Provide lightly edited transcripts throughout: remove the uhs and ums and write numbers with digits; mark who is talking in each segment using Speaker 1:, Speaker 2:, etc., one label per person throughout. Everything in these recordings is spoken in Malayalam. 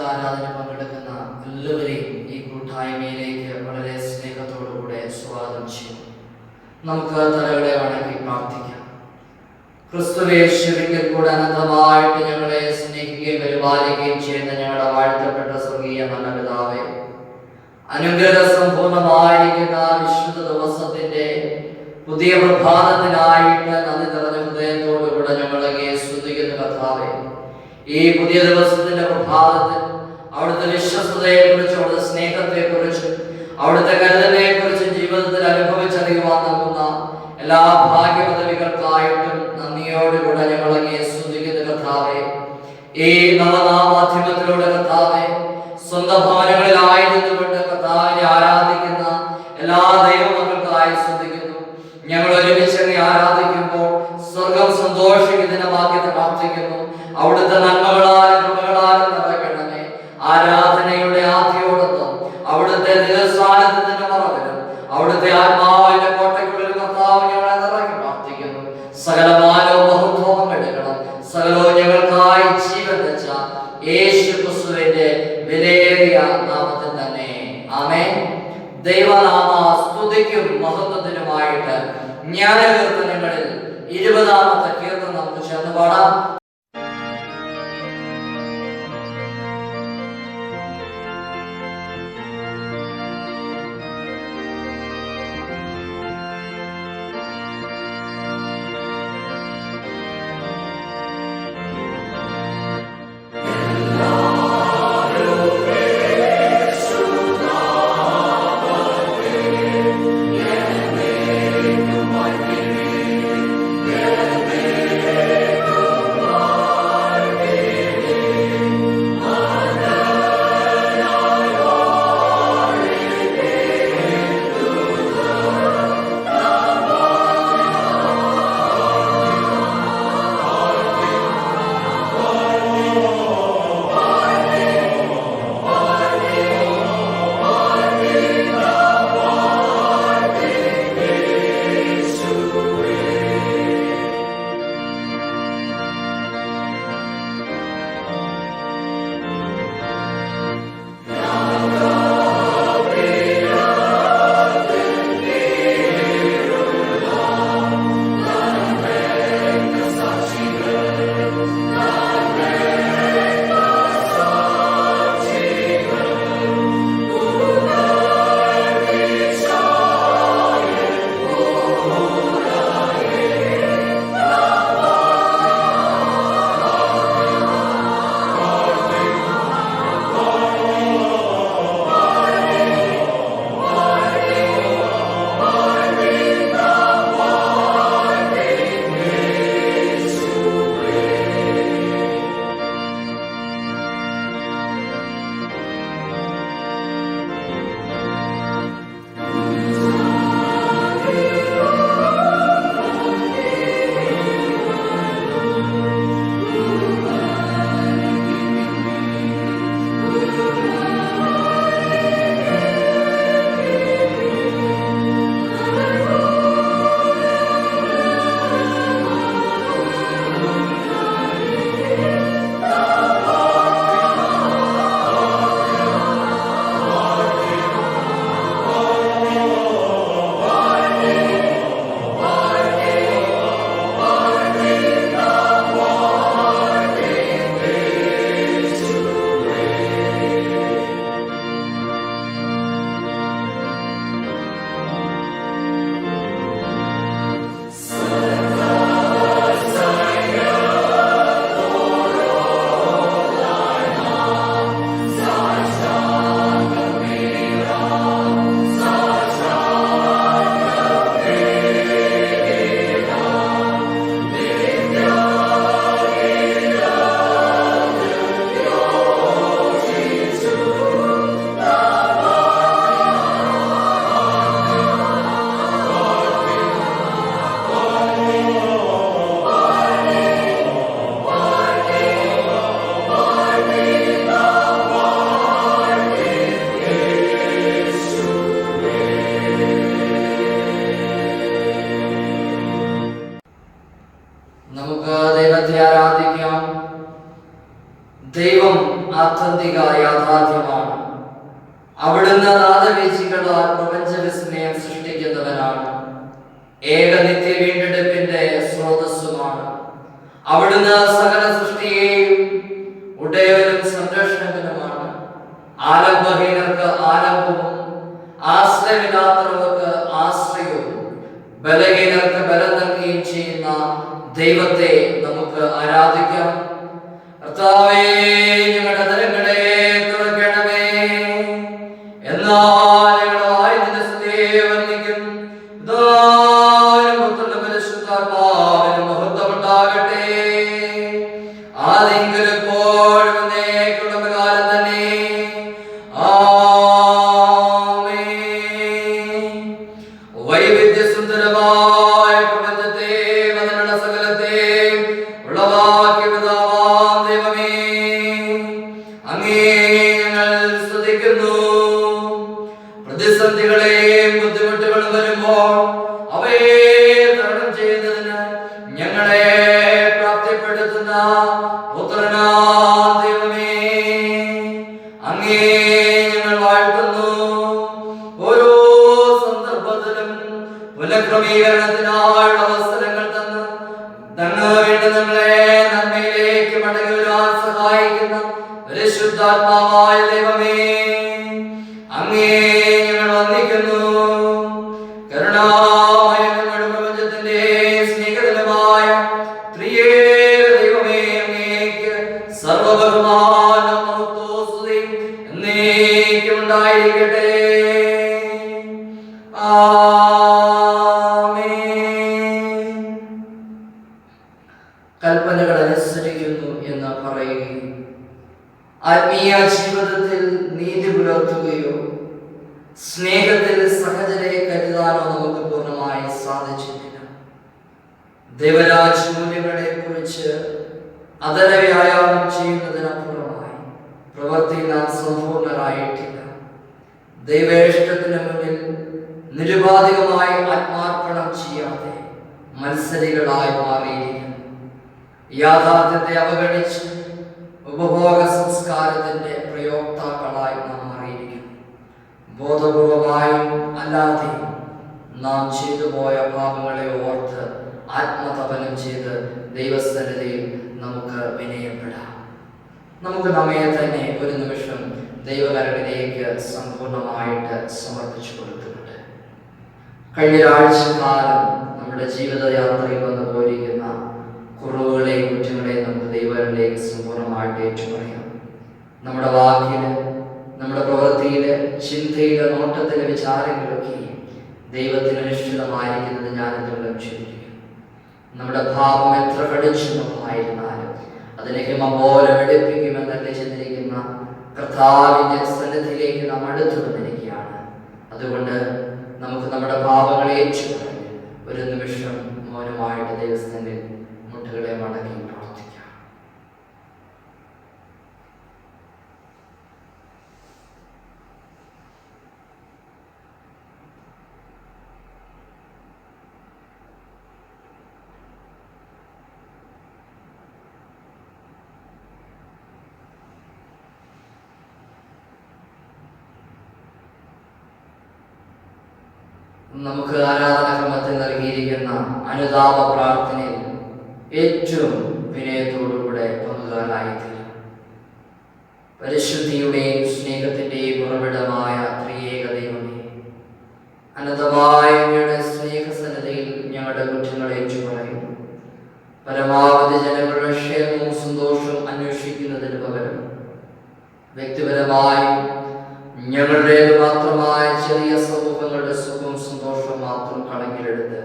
Speaker 1: ആരാധന പങ്കെടുക്കുന്ന എല്ലാവരെയും ഈ കൂട്ടായ്മയിലേക്ക് വളരെ സ്നേഹത്തോടുകൂടെ സ്വാഗതം ചെയ്യും. നമുക്ക് തലകളെ വണങ്ങി പ്രാർത്ഥിക്കാം. ക്രിസ്തുവേശുവിൽ കൂടെ അനന്തമായിട്ട് ഞങ്ങളെ സ്നേഹിക്കുകയും പരിപാലിക്കുകയും ചെയ്യുന്ന ഞങ്ങളുടെ വാഴ്ത്തപ്പെട്ട സ്വർഗീയ നല്ല പിതാവേ, അനുഗ്രഹ സമ്പൂർണമായിരിക്കുന്ന വിശുദ്ധ ദിവസത്തിന്റെ പുതിയ പ്രഭാതത്തിനായിട്ട് നന്ദി നിറഞ്ഞ ഹൃദയത്തോടുകൂടെ ഞങ്ങളെ സ്തുതിക്കുന്ന കർത്താവേ, ഈ പുതിയ ദിവസത്തിന്റെ പ്രഭാതത്തിൽ അവിടുത്തെ വിശ്വസ്തതയെ കുറിച്ച്, അവിടുത്തെ സ്നേഹത്തെ കുറിച്ച്, അവിടുത്തെ കരുതലിനെ കുറിച്ച് ജീവിതത്തിൽ അനുഭവിച്ചറിയുവാൻ നൽകുന്ന എല്ലാ ഭാഗ്യപദവികൾക്കായിട്ടും നന്ദിയോടുകൂടെ ഞങ്ങളെ സ്തുതിക്കുന്ന കർത്താവേ, ഈ നവനാമാധ്യമത്തിലൂടെ കർത്താവേ, സ്വന്തം ഭവനങ്ങളിലായിരുന്നുകൊണ്ട് കർത്താവിനെ ആരാധിക്കുന്ന എല്ലാ ദൈവമക്കൾക്കായി സ്തുതിക്കുന്നു. ഞങ്ങൾ ഒരുമിച്ച് ആരാധിക്കുമ്പോൾ സ്വർഗം സന്തോഷിക്കുന്നതിനമാക്കി പ്രാർത്ഥിക്കുന്നു. അവിടുത്തെ നന്മകളാലും കൃപകളാലും നിറയ്ക്കണമേ. ആരാധനയുടെ ആദ്യോടൊപ്പം അവിടുത്തെ ദിവസാനത്തിന്റെ മറവിലും അവിടുത്തെ ആത്മാവിന്റെ കോട്ടയ്ക്കുള്ളിൽ കർത്താവ് ഞങ്ങളെ നിറയ്ക്ക് പ്രാർത്ഥിക്കുന്നു. സകലമാനവും ബഹുത്വം എടുക്കണം. സകലവും ഞങ്ങൾക്കായി ജീവൻ വെച്ച യേശു ക്രിസ്തുവിന്റെ വിലയേറിയ നാമത്തിൽ തന്നെ ആമേൻ. ദൈവനാമ സ്തുതിക്കും മഹത്വത്തിനുമായിട്ട് ജ്ഞാനകീർത്തനങ്ങളിൽ 20ാമത്തെ കീർത്തനം നമുക്ക് ചേർന്ന് പാടാം. നമുക്ക് ദൈവത്തെ ആരാധിക്കാം. ദൈവം ആത്യന്തിക യാഥാർത്ഥ്യമാണ്. അവിടുന്ന് നാദവീചികളാൽ പ്രപഞ്ച വിസ്മയം സൃഷ്ടിക്കുന്നവനാണ്. ഏക നിത്യ വീണ്ടെടുപ്പിന്റെ സ്രോതസ്സുമാണ്. അവിടുന്ന് സകല സൃഷ്ടിയെയും ഉടയവനും സംരക്ഷകനുമാണ്. ആലംബഹീനർക്ക് ആലംബവും ആശ്രയമില്ലാത്തവർക്ക് ആശ്രയവും ബലഹീനർക്ക് ബലം നൽകുകയും ചെയ്യുന്ന ദൈവത്തെ നമുക്ക് ആരാധിക്കാം. കർത്താവേ, ഞങ്ങളുടെ തരങ്ങളെ തുറക്കണമേ. എന്നാൽ ഞങ്ങളുടെ വായി നിന്റെ സ്തുതിയെ വർണ്ണിക്കും. പിതാവിനും പുത്രനും പരിശുദ്ധാത്മാവിനും മഹത്വം ഉണ്ടാകട്ടെ. ആദിയിൽ എപ്പോഴും എന്നേക്കുമുള്ള കാലം തന്നെ. ആമേൻ. വൈവിധ്യസുന്ദരമായ പ്രപഞ്ചത്തെ അതിനുള്ള സകലത്തെയും ഉളവാക്കിയ പിതാവാം ദൈവമേ, അങ്ങേ ഞങ്ങൾ സ്തുതിക്കുന്നു. പ്രതിസന്ധികളെയും ബുദ്ധിമുട്ടുകളും വരുമ്പോൾ അവയെ തരണം ചെയ്യുന്നതിന് ഞങ്ങളെ പ്രാപ്തിപ്പെടുത്തുന്ന പുത്രനാം ദൈവമേ, അങ്ങേ ഞങ്ങൾ വാഴ്ത്തുന്നു. ഓരോ സന്ദർഭത്തിലും പുനഃക്രമീകരണത്തിനായുള്ള അവസരങ്ങൾ തന്ന് ഞങ്ങളെ നന്മയിലേക്ക് മടങ്ങി വരാൻ സഹായിക്കുന്ന പരിശുദ്ധാത്മാവായ ദൈവമേ, അങ്ങേ ഞങ്ങൾ വന്ദിക്കുന്നു. കരുണാമയനും പ്രപഞ്ചത്തിന്റെ സ്നേഹിതനുമായ ത്രിയേക ദൈവമേ, അങ്ങേക്ക് സർവബഹുമാനം മഹത്വവും സ്തുതിയും എന്നേക്കും ഉണ്ടായിരിക്കട്ടെ. ആമേൻ. കൽപ്പനകൾ അനുസരിക്കുന്നു എന്ന് പറയുകയും ആത്മീയ ജീവിതത്തിൽ നീതി പുലർത്തുകയോ സ്നേഹത്തിൽ സഹചരെ കരുതാനോ നമുക്ക് പൂർണ്ണമായി സാധിച്ചിട്ടില്ല. ദൈവരാജ് മൂല്യങ്ങളെ കുറിച്ച് അതര വ്യായാമം ചെയ്യുന്നതിനപ്പുറമായി പ്രവൃത്തിയിൽ നാം സമ്പൂർണരായിട്ടില്ല. ദൈവേഷ്ടത്തിന് മുന്നിൽ നിരുപാധികമായി ആത്മാർപ്പണം ചെയ്യാതെ മത്സരികളായി മാറിയിരിക്കുന്നു. യാഥാർത്ഥ്യത്തെ അവഗണിച്ച് ഉപഭോഗ സംസ്കാരത്തിന്റെ പ്രയോക്താക്കളായി നാം മാറിയിരിക്കുന്നു. ബോധപൂർവമായും അല്ലാതെയും നാം ചെയ്തുപോയ പാപങ്ങളെ ഓർത്ത് ആത്മതപനം ചെയ്ത് ദൈവസന്നിധിയിൽ നമുക്ക് വിനയപ്പെടാം. നമുക്ക് നമ്മെ തന്നെ ഒരു നിമിഷം ദൈവകരങ്ങളിലേക്ക് സമ്പൂർണമായിട്ട് സമർപ്പിച്ചു കൊടുക്കുന്നുണ്ട്. കഴിഞ്ഞ ആഴ്ചക്കാലം നമ്മുടെ ജീവിതയാത്രയിൽ വന്നു പോയിരിക്കുന്ന കുറവുകളെയും കുറ്റങ്ങളെയും നമുക്ക് ദൈവകരങ്ങളിലേക്ക് സമ്പൂർണമായിട്ട് ഏറ്റുപറയാം. നമ്മുടെ വാക്കില്, നമ്മുടെ പ്രവൃത്തിയില്, ചിന്തയില്, നോട്ടത്തിലെ വിചാരങ്ങളൊക്കെ ദൈവത്തിന് നിശ്ചിതമായിരിക്കുന്നത് ഞാനെന്തെങ്കിലും ചിന്തിക്കും. നമ്മുടെ ഭാവം എത്ര കടിച്ചുമായിരുന്നാലും അതിനെ ഹിമം പോലെ വെടിപ്പിക്കുമെന്നല്ലേ ചിന്തിക്കുന്ന കർത്താവിന്റെ സന്നിധിയിലേക്ക് നാം അടുത്തു വന്നിരിക്കുകയാണ്. അതുകൊണ്ട് നമുക്ക് നമ്മുടെ പാപങ്ങളെ ഏറ്റുപറഞ്ഞ് ഒരു നിമിഷം മൗനമായിട്ട് ദൈവസ്ഥന്റെ മുട്ടുകളെ മടക്കി പ്രാർത്ഥിക്കാം. നമുക്ക് ആരാധനാക്രമത്തിൽ നൽകിയിരിക്കുന്ന അനുതാപ പ്രാർത്ഥനയിൽ ഏറ്റവും വിനയത്തോടുകൂടെ പങ്കുകാരായിത്തീരും. പരിശുദ്ധിയുടെയും സ്നേഹത്തിന്റെയും ഉറവിടമായ ത്രിയേക ദൈവമേ, അനന്തമായ അങ്ങയുടെ സ്നേഹസന്നതയിൽ ഞങ്ങളുടെ കുറ്റങ്ങൾ ഏറ്റുപറയുന്നു. പരമാവധി ജനങ്ങളുടെ ക്ഷേമവും സന്തോഷവും അന്വേഷിക്കുന്നതിന് പകരം വ്യക്തിപരമായും ഞങ്ങളുടേത് മാത്രമായ ചെറിയ സമൂഹങ്ങളുടെ സുഖവും സന്തോഷവും മാത്രം കണക്കിലെടുത്ത്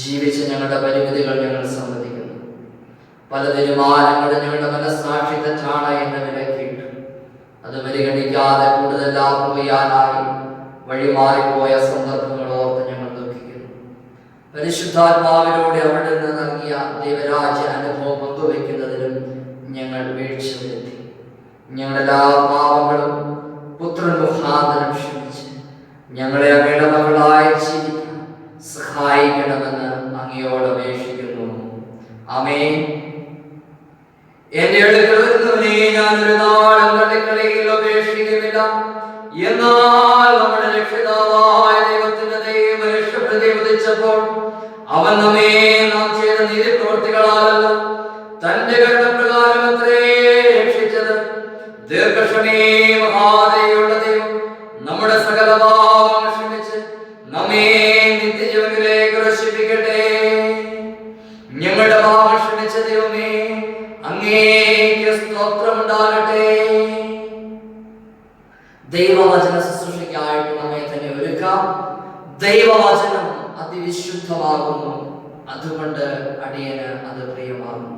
Speaker 1: ജീവിച്ച ഞങ്ങളുടെ പരിമിതികൾ ഞങ്ങൾ സമ്മതിക്കുന്നു. പല തീരുമാനങ്ങളും ഞങ്ങളുടെ മനസ്സാക്ഷി തെറ്റാണ് എന്ന് വിലക്കിയിട്ട് അത് പരിഗണിക്കാതെ കൂടുതൽ ലാഭം ചെയ്യാനായി വഴിമാറിപ്പോയ സന്ദർഭങ്ങൾ ഓർത്ത് ഞങ്ങൾ ദുഃഖിക്കുന്നു. പരിശുദ്ധാത്മാവിലൂടെ അവിടെ നിന്ന് നൽകിയ ദൈവരാജ്യ അനുഭവം പങ്കുവയ്ക്കുന്നതിലും ഞങ്ങൾ വീഴ്ച വരുത്തി. ഞങ്ങളുടെ എല്ലാ പാപങ്ങളും പുത്രൻ മുഖാന്തരം ക്ഷമിച്ച് ഞങ്ങളെ അങ്ങയുടെ മകളായി ജീവിക്കാൻ സഹായിക്കണമെന്ന് അങ്ങയോട് അപേക്ഷിക്കുന്നു. ആമേൻ. എന്റെ അടുക്കൽ വരുന്നവനെ ഞാനൊരു നാളും തള്ളിക്കളയിൽ ഉപേക്ഷിക്കുന്നില്ല. എന്നാൽ നമ്മുടെ രക്ഷിതാവായ ദൈവത്തിന്റെ ദൈവം രക്ഷപ്രതി ഉദിച്ചപ്പോൾ അവൻ നാം ചെയ്ത നീതി പ്രവൃത്തികളാലല്ല, തന്റെ കരുണപ്രകാരം അത്രേ രക്ഷിച്ചത്. ദീർഘക്ഷമേ മഹാദയുള്ള ദൈവം നമ്മുടെ സകല പാപങ്ങൾ ക്ഷമിച്ച് നമ്മെ നിത്യജീവനിലേക്ക് പ്രവേശിപ്പിക്കട്ടെ. ഞങ്ങളുടെ പാപം ക്ഷമിച്ച ദൈവമേ, അങ്ങേക്ക് സ്തോത്രമുണ്ടാകട്ടെ. ദൈവവചന ശുശ്രൂഷയ്ക്കായിട്ട് നമ്മെ തന്നെ ഒരുക്കാം. ദൈവവചനം അതിവിശുദ്ധമാകുന്നു, അതുകൊണ്ട് അടിയന് അത് പ്രിയമാകുന്നു.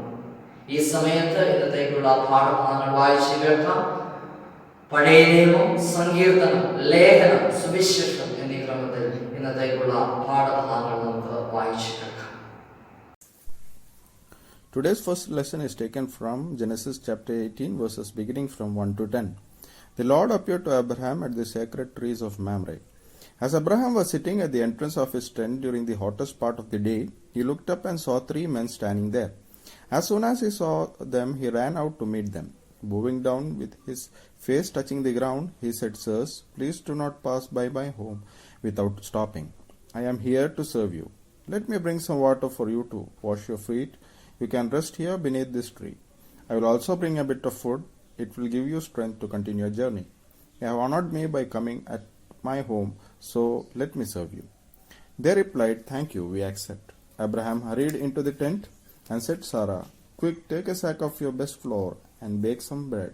Speaker 1: ഈ സമയത്ത് ഇന്നത്തേക്കുള്ള പാഠഭാഗങ്ങൾ വായിച്ചു കേൾക്കാം. പഴയ നിയമം, സങ്കീർത്തനം, ലേഖനം, സുവിശേഷം എന്നീ ക്രമത്തിൽ ഇന്നത്തേക്കുള്ള പാഠഭാഗങ്ങൾ നമുക്ക് വായിച്ചു കേൾക്കാം.
Speaker 2: Today's first lesson is taken from Genesis chapter 18 verses beginning from 1 to 10. The Lord appeared to Abraham at the sacred trees of Mamre. As Abraham was sitting at the entrance of his tent during the hottest part of the day, he looked up and saw 3 men standing there. As soon as he saw them, he ran out to meet them. Bowing down with his face touching the ground, he said, "Sirs, please do not pass by my home without stopping. I am here to serve you. Let me bring some water for you to wash your feet. You can rest here beneath this tree. I will also bring a bit of food. It will give you strength to continue your journey. You have honored me by coming at my home, so let me serve you." They replied, "Thank you, we accept." Abraham hurried into the tent and said, "Sarah, quick, take a sack of your best flour and bake some bread."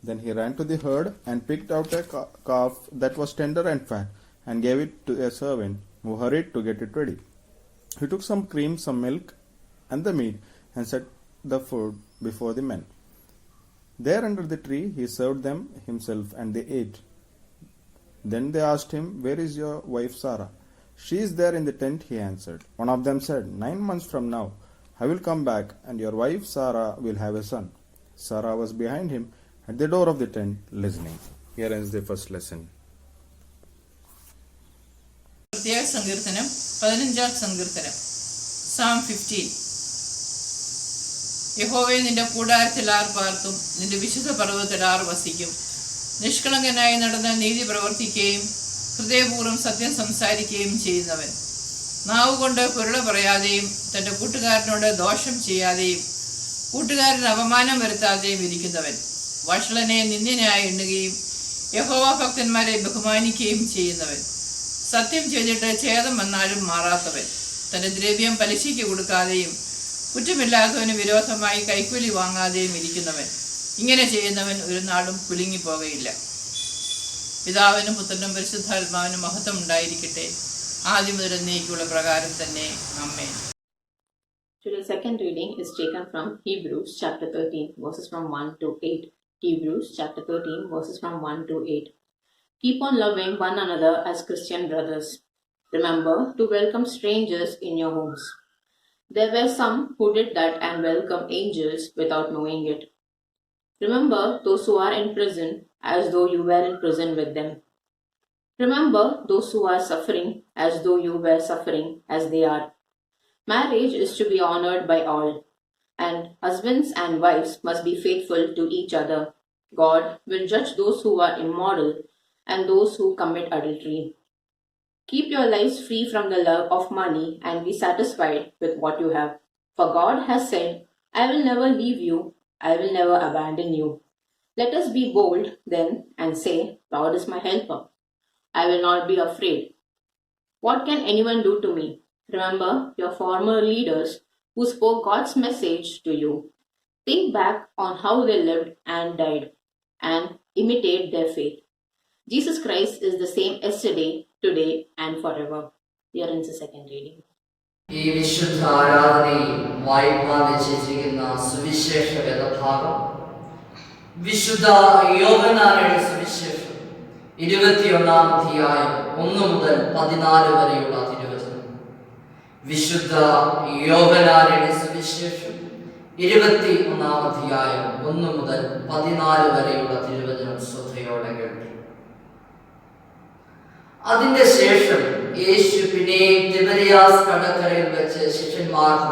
Speaker 2: Then he ran to the herd and picked out a calf that was tender and fat and gave it to a servant who hurried to get it ready. He took some cream, some milk, and the meat and set the food before the men. There under the tree he served them himself, and they ate. Then they asked him, "Where is your wife Sarah?" "She is there in the tent," he answered. One of them said, 9 months from now I will come back, and your wife Sarah will have a son." Sarah was behind him at the door of the tent listening. Here ends the first lesson.
Speaker 3: പ്രത്യേക സങ്കീർത്തനം 15-ാം സങ്കീർത്തനം. Psalm 15. യഹോവേ, നിന്റെ കൂടാരത്തിൽ ആർ പാർത്തും, നിന്റെ വിശുദ്ധ പർവ്വതത്തിൽ ആർ വസിക്കും? നിഷ്കളങ്കനായി നടന്ന് നീതി പ്രവർത്തിക്കുകയും ഹൃദയപൂർവ്വം സത്യം സംസാരിക്കുകയും ചെയ്യുന്നവൻ, നാവുകൊണ്ട് പൊരുള പറയാതെയും തൻ്റെ കൂട്ടുകാരനോട് ദോഷം ചെയ്യാതെയും കൂട്ടുകാരന് അപമാനം വരുത്താതെയും ഇരിക്കുന്നവൻ, വഷളനെ നിന്ദ്യനായി എണ്ണുകയും യഹോവ ഭക്തന്മാരെ ബഹുമാനിക്കുകയും ചെയ്യുന്നവൻ, സത്യം ചെയ്തിട്ട് ഛേദം വന്നാലും മാറാത്തവൻ, തൻ്റെ ദ്രവ്യം പലിശയ്ക്ക് കൊടുക്കാതെയും കുറ്റമില്ലാത്തവന് വിരോധമായി കൈക്കൂലി വാങ്ങാതെയും ഇരിക്കുന്നവൻ, ഇങ്ങനെ ചെയ്യുന്നവൻ ഒരു നാളും കുലുങ്ങിപ്പോകയില്ല. പിതാവിനും പുത്രനും പരിശുദ്ധാത്മാവിനും മഹത്വം ഉണ്ടായിരിക്കട്ടെ, ആദ്യം മുതൽ എന്നേക്കുള്ള പ്രകാരം തന്നെ. ആമേൻ.
Speaker 4: Today's second reading is taken from Hebrews chapter 13 verses from 1 to 8. Hebrews chapter 13 verses from 1 to 8. Keep on loving one another as Christian brothers. Remember to welcome strangers in your homes. There were some who did that and welcomed angels without knowing it. Remember those who are in prison as though you were in prison with them. Remember those who are suffering as though you were suffering as they are. Marriage is to be honored by all, and husbands and wives must be faithful to each other. God will judge those who are immoral and those who commit adultery. Keep your lives free from the love of money and be satisfied with what you have. For God has said, "I will never leave you, I will never abandon you." Let us be bold then and say, "Lord is my helper. I will not be afraid. What can anyone do to me?" Remember your former leaders who spoke God's message to you. Think back on how they lived and died, and imitate their faith. Jesus Christ is the same yesterday, today, and forever. Here ends the second reading.
Speaker 1: ഈ വിശുദ്ധ ആരാധനയിൽ വായിപ്പാൻ നിശ്ചയിച്ചിരിക്കുന്ന സുവിശേഷ വേദഭാഗം വിശുദ്ധ യോഹന്നാന്റെ സുവിശേഷം 21-ാം അധ്യായം 1 മുതൽ 14 വരെയുള്ള തിരുവചനം. വിശുദ്ധ യോഹന്നാന്റെ സുവിശേഷം 21-ാം അധ്യായം 1 മുതൽ 14 വരെയുള്ള തിരുവചനം ശ്രദ്ധയോടെ കേട്ടു. അതിന്റെ ശേഷം യേശു പിന്നെയും തിബരിയാസ് കടക്കരയിൽ വെച്ച് ശിഷ്യന്മാർക്ക്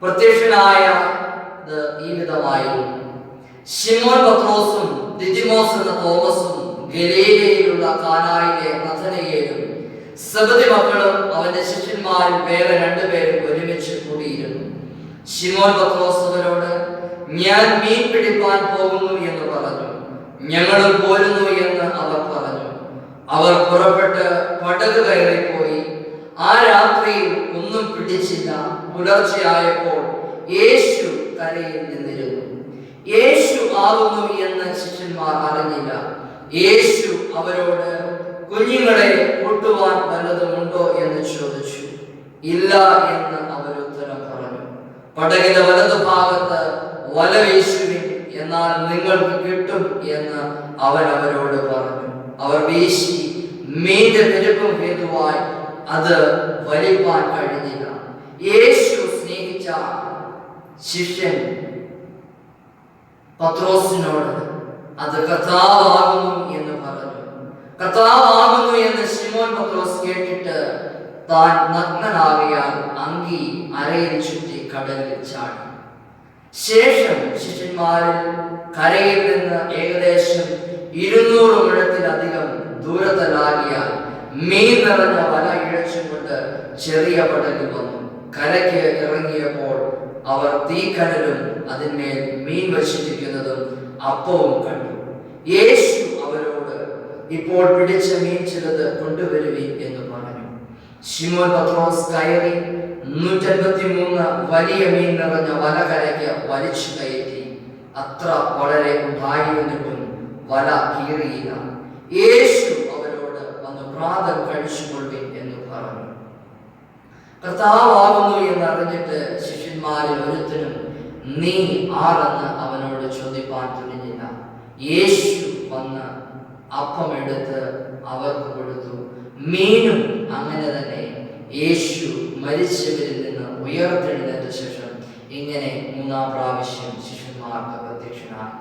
Speaker 1: പ്രത്യക്ഷനായ ഈ വിധമായിരുന്നു. ശിമോൻ പത്രോസും ദിദിമോസ് എന്ന തോമസും ഗലീലയിലുള്ള കാനായിലെ നഥനയേലും സബദി മക്കളും അവന്റെ ശിഷ്യന്മാരും വേറെ രണ്ടുപേരും ഒരുമിച്ച് കൂടിയിരുന്നു. ശിമോൻ പത്രോസ് അവരോട്, ഞാൻ മീൻ പിടിപ്പാൻ പോകുന്നു എന്ന് പറഞ്ഞു. ഞങ്ങളും പോരുന്നു എന്ന് അവർ പറഞ്ഞു. അവർ പുറപ്പെട്ട് പടക് കയറിപ്പോയി. ആ രാത്രിയിൽ ഒന്നും പിടിച്ചില്ല. പുലർച്ചെയായപ്പോൾ യേശു കരയിൽ നിന്നിരുന്നു. യേശു ആകുന്നു എന്ന് ശിഷ്യന്മാർ അറിഞ്ഞില്ല. യേശു അവരോട്, കുഞ്ഞുങ്ങളെ കൂട്ടുവാൻ വല്ലതുമുണ്ടോ എന്ന് ചോദിച്ചു. ഇല്ല എന്ന് അവർ ഉത്തരം പറഞ്ഞു. പടകിന്റെ വലതുഭാഗത്ത് വല വീശുവിൻ, എന്നാൽ നിങ്ങൾക്ക് കിട്ടും എന്ന് അവൻ അവരോട് പറഞ്ഞു. അവർ വീശി, മീന്റെ പെരുപ്പം ഹേതുവായി അത് വലിപ്പാൻ കഴിഞ്ഞില്ല. യേശു സ്നേഹിച്ച ശിഷ്യൻ പത്രോസിനോട്, അത് കർത്താവാകുന്നു എന്ന് പറഞ്ഞു. കർത്താവാകുന്നു എന്ന് ശിമോൻ പത്രോസ് കേട്ടിട്ട് താൻ നഗ്നനാകിയാൽ അങ്കി അരയിൽ ചുറ്റി കടലിൽ ചാടി. ശേഷം ശിഷ്യന്മാരിൽ കരയിൽ നിന്ന് ഏകദേശം 200 മുഴത്തിലധികം ദൂരത്തിലാകിയാൽ മീൻ നിറഞ്ഞ വല ഇഴച്ചുകൊണ്ട് ചെറിയ പടകിൽ വന്നു. കരയ്ക്ക് ഇറങ്ങിയപ്പോൾ അവർ തീക്കനലും അതിന്മേൽ മീൻ വച്ചിരിക്കുന്നതും അപ്പവും കണ്ടു. യേശു അവരോട്, ഇപ്പോൾ പിടിച്ച മീൻ ചിലത് കൊണ്ടുവരുവിൻ എന്ന് പറഞ്ഞു. ശിമോൻ പത്രോസ് കയറി 153 വലിയ മീൻ നിറഞ്ഞ വല കരയ്ക്ക് വലിച്ചു കയറ്റി. അത്ര വളരെ ഉണ്ടായിരുന്നിട്ടും വല കീറിയില്ല. യേശു അവരോട്, വന്ന് പ്രാതൽ കഴിച്ചുകൊള്ളുവിൻ എന്ന് പറഞ്ഞു. കർത്താവാകുന്നു എന്നറിഞ്ഞിട്ട് ശിഷ്യന്മാരിൽ ഒരുത്തനും നീ ആരെന്ന് അവനോട് ചോദിപ്പാൻ തുനിഞ്ഞില്ല. യേശു വന്ന് അപ്പമെടുത്ത് അവർക്ക് കൊടുത്തു. മീനും അങ്ങനെ തന്നെ. യേശു മരിച്ചവരിൽ നിന്ന് ഉയർത്തെഴുന്നേറ്റ ശേഷം ഇങ്ങനെ 3-ാം പ്രാവശ്യം ശിഷ്യന്മാർക്ക് പ്രത്യക്ഷനായി.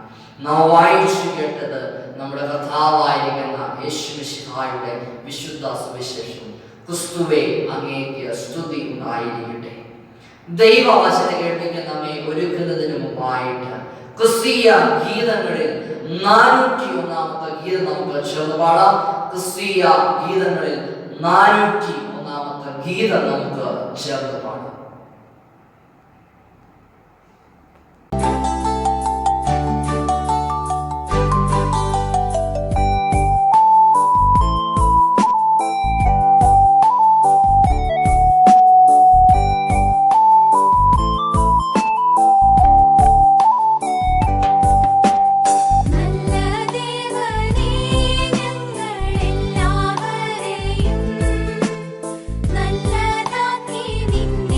Speaker 1: നാം വായിച്ചു കേട്ടത് നമ്മുടെ കർത്താവായിരിക്കുന്ന യേശുമിശിഹായുടെ വിശുദ്ധ സുവിശേഷം. ക്രിസ്തുവേ, അങ്ങേക്ക് സ്തുതി ഉണ്ടായിരിക്കട്ടെ. ദൈവവചനം കേൾപ്പിക്കാൻ നമ്മെ ഒരുക്കുന്നതിന് മുമ്പായിട്ട് ക്രിസ്തീയ ഗീതങ്ങളിൽ 401-ാമത്തെ ഗീതം നമുക്ക് ചേർന്ന് പാടാം. ക്രിസ്തീയ ഗീതങ്ങളിൽ 401-ാമത്തെ ഗീതം നമുക്ക് ചേർന്ന് പാടാം.
Speaker 5: നല്ലതാക്കി നിന്നെ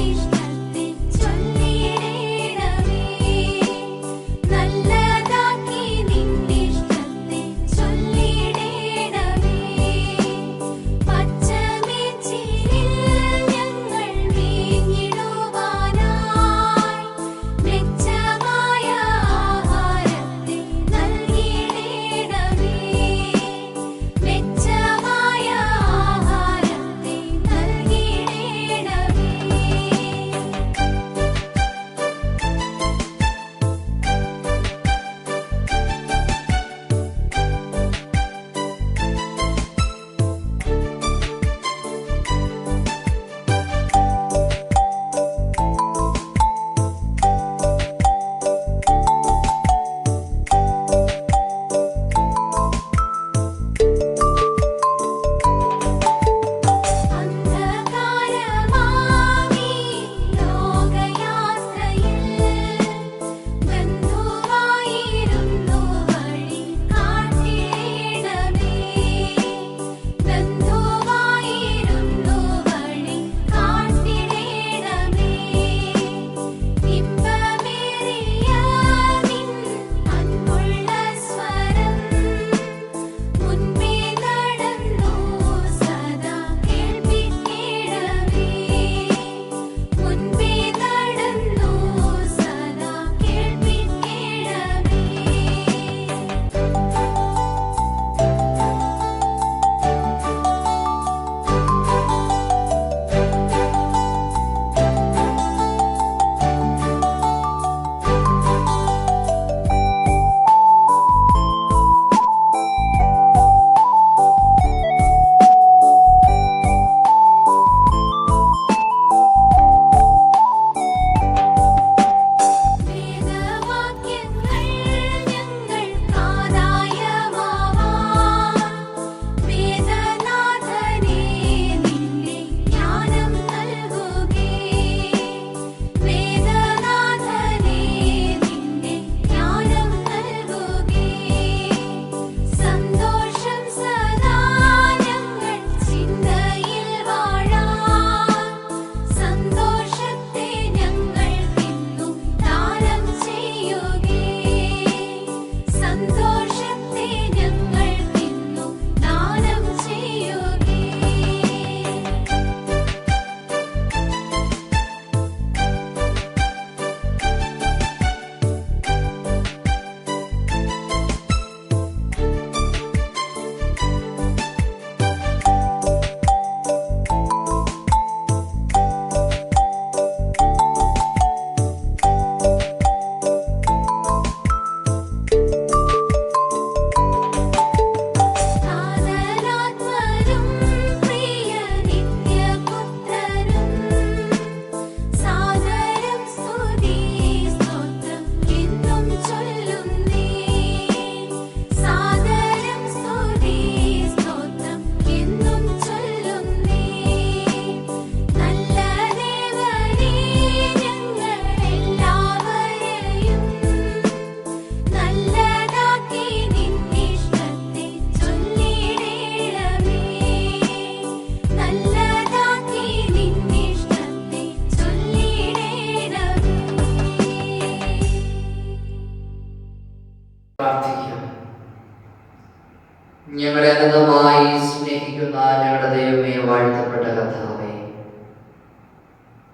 Speaker 1: ഞങ്ങളെ അനന്തമായി സ്നേഹിക്കുന്ന ഞങ്ങളുടെ ദൈവമേ, വാഴ്ത്തപ്പെട്ട കർത്താവേ,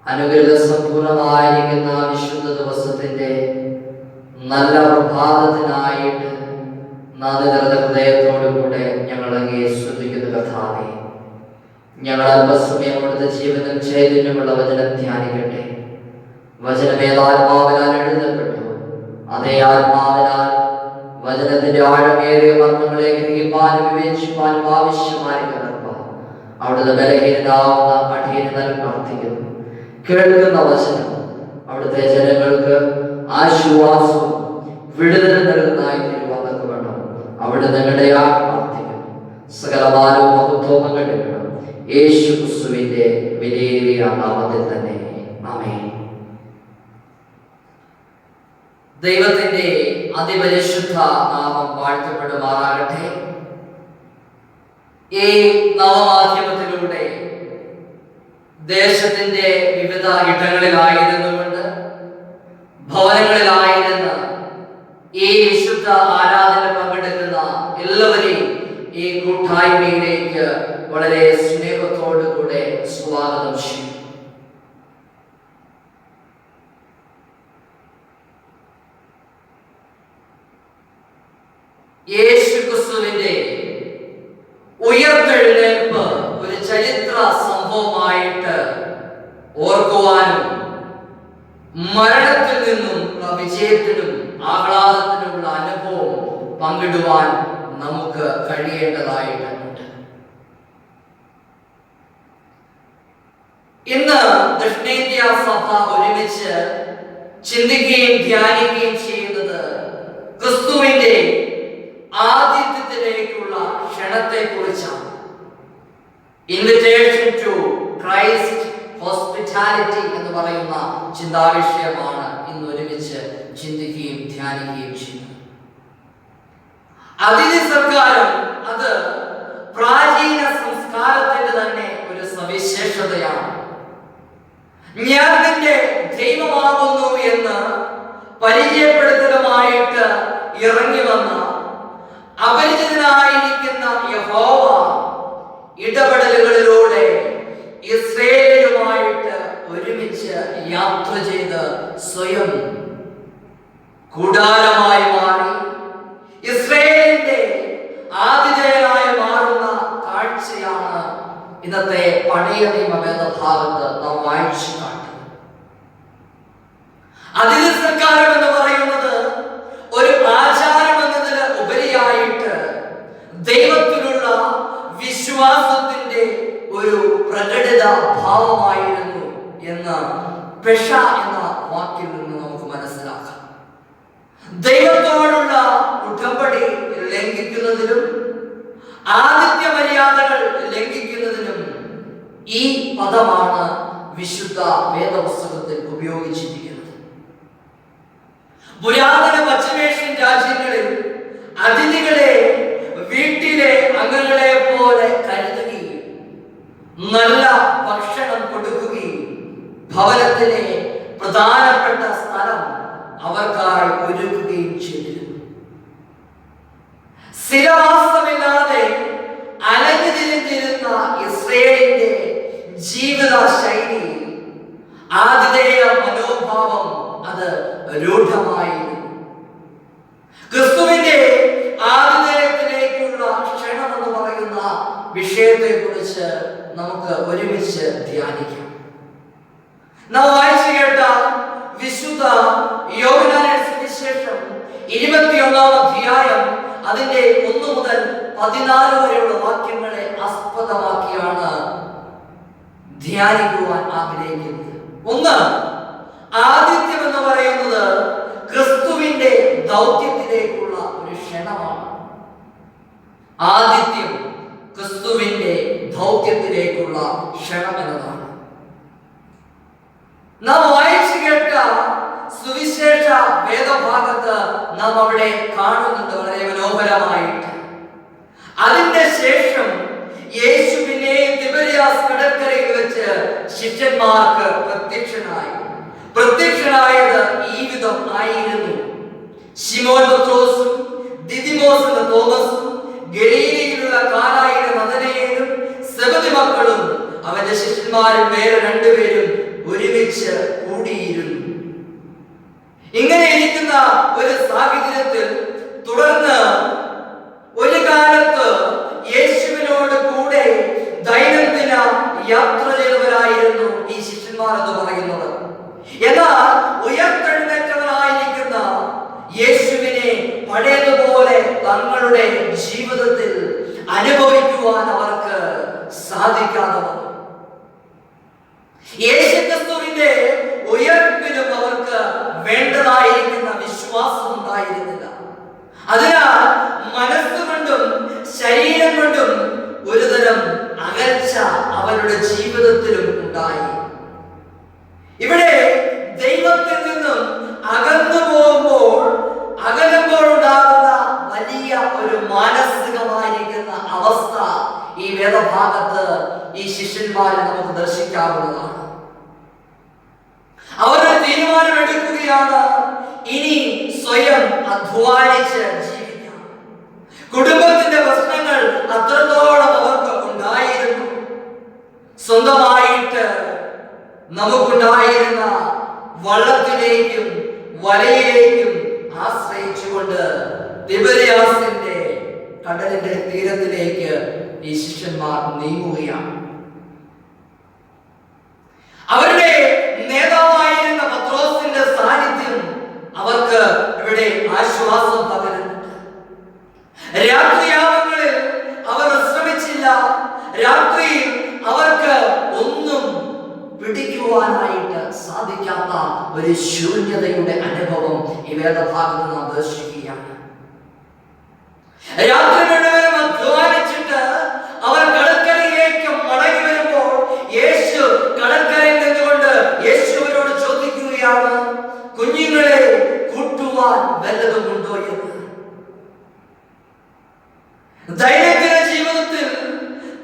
Speaker 1: അനുഗ്രഹ സമ്പൂർണമായിരിക്കുന്ന വിശുദ്ധ ദിവസത്തിന്റെ നല്ല പ്രഭാതത്തിനായിട്ട് നന്ദി നിറഞ്ഞ ഹൃദയത്തോടുകൂടെ ഞങ്ങൾ അങ്ങേ സ്തുതിക്കുന്നു കർത്താവേ. ഞങ്ങൾ അല്പസമയം കൊടുത്ത ജീവനും ചൈതന്യമുള്ള വചനം ധ്യാനിക്കട്ടെ. വചനമേതാത്മാവിനാൽ എഴുതപ്പെട്ടു, അതേ ആത്മാവിനാൽ വചനത്തിന്റെ ആഴമേറിയ മർമ്മങ്ങളെ ഗ്രഹിപ്പാനും വിവേചിപ്പാനും ആവശ്യമായി കിടപ്പാൻ അവിടുത്തെ ബലഹീനനാവുന്ന അടിയനെ പ്രാർത്ഥിക്കുന്നു. കേൾക്കുന്ന വചനം അവിടുത്തെ ജനങ്ങൾക്ക് ആശ്വാസവും വിടുതൽ നൽകുന്നതായി തിരുവന്നൊക്കെ വേണം. അവിടെ നിങ്ങളുടെ പ്രാർത്ഥിക്കുന്നു. സകലമാനവും മഹത്വവും കണ്ടിക്കണം. യേശു ക്രിസ്തുവിന്റെ വിലയേറിയ നാമത്തിൽ തന്നെ ആമേൻ. ദൈവത്തിന്റെ അതിപരിശുദ്ധ നാമം വാഴ്ത്തപ്പെടുമാറാകട്ടെ. ഈ നവമാധ്യമത്തിലൂടെ ദേശത്തിന്റെ വിവിധ ഇടങ്ങളിലായിരുന്നുകൊണ്ട്, ഭവനങ്ങളിലായിരുന്ന ഈ വിശുദ്ധ ആരാധന പങ്കെടുക്കുന്ന എല്ലാവരെയും ഈ കൂട്ടായ്മയിലേക്ക് വളരെ സ്നേഹത്തോടുകൂടെ സ്വാഗതം ചെയ്യും. യേശു ക്രിസ്തുവിന്റെ ഉയർത്തെഴുന്നേൽപ്പ് ഒരു ചരിത്ര സംഭവമായിട്ട് ഓർക്കുവാനും മരണത്തിൽ നിന്നും വിജയത്തിനും ആഹ്ലാദത്തിനുമുള്ള അനുഭവം പങ്കിടുവാൻ നമുക്ക് കഴിയേണ്ടതായിട്ടുണ്ട്. ഇന്ന് ദക്ഷിണേന്ത്യ സഭ ഒരുമിച്ച് ചിന്തിക്കുകയും ധ്യാനിക്കുകയും ചെയ്യുന്നത് ക്രിസ്തുവിന്റെ ആതിഥ്യത്തിലേക്കുള്ള ക്ഷണത്തെ കുറിച്ചാണ്. ഇൻവിറ്റേഷൻ ടു ക്രൈസ്റ്റ് ഹോസ്പിറ്റാലിറ്റി എന്ന് പറയുന്ന ചിന്താവിഷയമാണ് ഇന്ന് ഒരുമിച്ച് ചിന്തിക്കുകയും ധ്യാനിക്കുകയും ചെയ്യുന്നത്. അതിഥി സൽക്കാരം അത് പ്രാചീന സംസ്കാരത്തിന്റെ തന്നെ ഒരു സവിശേഷതയാണ്. ഞാൻ നിന്റെ ദൈവമാകുന്നു എന്ന് പരിചയപ്പെടുത്തലുമായിട്ട് ഇറങ്ങി വന്ന അപരിചിതനായിരിക്കുന്ന യഹോവ ഇടപെടലുകളിലൂടെ ഇസ്രായേലുമായിട്ട് ഒരുമിച്ച് യാത്ര ചെയ്ത് സ്വയം കൂടാരമായി മാറി ഇസ്രായേലിന്റെ ആതിഥേയനായി മാറുന്ന കാഴ്ചയാണ് ഇന്നത്തെ പഴയ നിയമ വേദഭാഗത്ത് നാം വായിച്ചു കാട്ടുന്നത്. അതിഥി സൽക്കാരം എന്ന് പറയുന്നത് ഒരു ആചാരം എന്നതിന് ഉപരിയായിട്ട് ദൈവത്തിലുള്ള വിശ്വാസത്തിന്റെ ഒരു പ്രകടിത ഭാവമായിരുന്നു എന്ന് പെഷ എന്ന വാക്കിൽ നിന്ന് നമുക്ക് മനസ്സിലാക്കാം. ദൈവത്തോടുള്ള ഉടമ്പടി ലംഘിക്കുന്നതിലും ആതിഥ്യ മര്യാദകൾ ലംഘിക്കുന്നതിനും ഈ പദമാണ് വിശുദ്ധ വേദപുസ്തകത്തിൽ ഉപയോഗിച്ചിരിക്കുന്നത്. പുരാതന പശ്ചിമേഷ്യൻ രാജ്യങ്ങളിൽ അതിഥികളെ വീട്ടിലെ അംഗങ്ങളെ പോലെ കരുതുകയും നല്ല ഭക്ഷണം കൊടുക്കുകയും ഭവനത്തിലെ പ്രധാനപ്പെട്ട സ്ഥലം അവർക്കായി ഒരുക്കുകയും ചെയ്തിരുന്നു. സ്ഥിരവാസമില്ലാതെ അലഞ്ഞു തിരിഞ്ഞിരുന്ന ഇസ്രായേലിന്റെ ജീവിത ശൈലി, ആതിഥേയ മനോഭാവം അത് രൂഢമായിരുന്നു. ക്രിസ്തുവിന്റെ ആതിഥേയത്തിലേക്കുള്ള ക്ഷണം എന്ന് പറയുന്ന വിഷയത്തെ കുറിച്ച് നമുക്ക് ഒരുമിച്ച് ധ്യാനിക്കാം. നാം വായിച്ചു കേട്ട വിശുദ്ധ യോഹന്നാന്റെ സുവിശേഷം 21-ാം അധ്യായം അതിന്റെ 1 മുതൽ 14 വരെയുള്ള വാക്യങ്ങളെ ആസ്പദമാക്കിയാണ് ധ്യാനിക്കുവാൻ ആഗ്രഹിക്കുന്നത്. ഒന്ന്, ആതിഥ്യം എന്ന് പറയുന്നത് ക്രിസ്തുവിന്റെ ദൗത്യത്തിലേക്കുള്ള ഒരു ക്ഷണമാണ്. ആതിഥ്യം ക്രിസ്തുവിന്റെ ദൗത്യത്തിലേക്കുള്ള ക്ഷണം എന്നതാണ്. നാം വായിച്ചു കേട്ട സുവിശേഷ വേദഭാഗത്ത് നാം അവിടെ കാണുന്നുണ്ട് വളരെ മനോഹരമായിട്ട്. അതിന്റെ ശേഷം യേശു പിന്നെ തിബരിയാസ് കടൽക്കരയിൽ വെച്ച് ശിഷ്യന്മാർക്ക് പ്രത്യക്ഷനായത് ഈ വിധം ആയിരുന്നു. ശിമോൻ പത്രോസും ദിദിമോസ് എന്ന തോമസും ഗലീലയിൽ ദേശത്തുള്ള കാനായിലെ നദനയേലും സെബദി മക്കളും അവന്റെ ശിഷ്യന്മാരും വേറെ രണ്ടുപേരും ഒരുമിച്ച് കൂടിയിരുന്നു. ഇങ്ങനെ ഇരിക്കുന്ന ഒരു സാഹചര്യത്തിൽ തുടർന്ന് ഒരു കാലത്ത് യേശുവിനോട് കൂടെ ദൈനംദിന യാത്ര ചെയ്തവരായിരുന്നു ഈ ശിഷ്യന്മാർ എന്ന് പറയുന്നത്. എന്നാൽ ഉയർത്തെഴുന്നേറ്റവനായിരിക്കുന്ന യേശുവിനെ പഴയതുപോലെ തങ്ങളുടെ ജീവിതത്തിൽ അനുഭവിക്കുവാൻ അവർക്ക് സാധിക്കാതെ വന്നു. യേശുക്രിസ്തുവിന്റെ ഉയർപ്പിലും അവർക്ക് വേണ്ടതായിരിക്കുന്ന വിശ്വാസം ഉണ്ടായിരുന്നില്ല. അതിനാൽ മനസ്സുകൊണ്ടും ശരീരം കൊണ്ടും ഒരുതരം അകൽച്ച അവരുടെ ജീവിതത്തിലും ഉണ്ടായി. ഇവിടെ ദൈവത്തിൽ നിന്നും അകലുമ്പോൾ ഉണ്ടാകുന്ന വലിയ ഒരു മാനസികമായിരിക്കുന്ന അവസ്ഥ ഈ വേദഭാഗത്ത് ഈ ശിഷ്യന്മാരെ നമുക്ക് ദർശിക്കാവുന്നതാണ്. അവർ തീരുമാനമെടുക്കുകയാണ്, ഇനി സ്വയം അധ്വാനിച്ച് ജീവിക്കാം. കുടുംബത്തിന്റെ പ്രശ്നങ്ങൾ അത്രത്തോളം അവർക്ക് ഉണ്ടായിരുന്നു. സ്വന്തമായിട്ട് നമുക്കുണ്ടായിരുന്ന വള്ളത്തിലേക്കും വലയിലേക്കും ആശ്രയിച്ചുകൊണ്ട് തിബരിയാസിന്റെ കടലിന്റെ തീരത്തിലേക്ക് ഈ ശിഷ്യന്മാർ നീങ്ങുകയാണ്. അവരുടെ നേതാവായിരുന്ന പത്രോസിന്റെ സാന്നിധ്യം അവർക്ക് ഇവിടെ ആശ്വാസം പകരുന്നുണ്ട്. രാത്രിയാമങ്ങളിൽ അവർ വിശ്രമിച്ചില്ല. രാത്രിയിൽ അവർക്ക് ഒന്നും പിടിക്കുവാനായിട്ട് സാധിക്കാത്ത ഒരു ശൂന്യതയുടെ അനുഭവം ഈ വേദഭാഗത്ത് നാം ദർശിക്കുകയാണ്. രാത്രി മുഴുവനും അധ്വാനിച്ചിട്ട് അവർ കടൽക്കരയിലേക്ക് മടങ്ങി വരുമ്പോൾ യേശു കടൽക്കരയിൽ നിന്നുകൊണ്ട് യേശുവിനോട് ചോദിക്കുകയാണ്, കുഞ്ഞുങ്ങളെ കൂട്ടുവാൻ വല്ലതുമുണ്ടോ എന്ന്. ദൈനംദിന ജീവിതത്തിൽ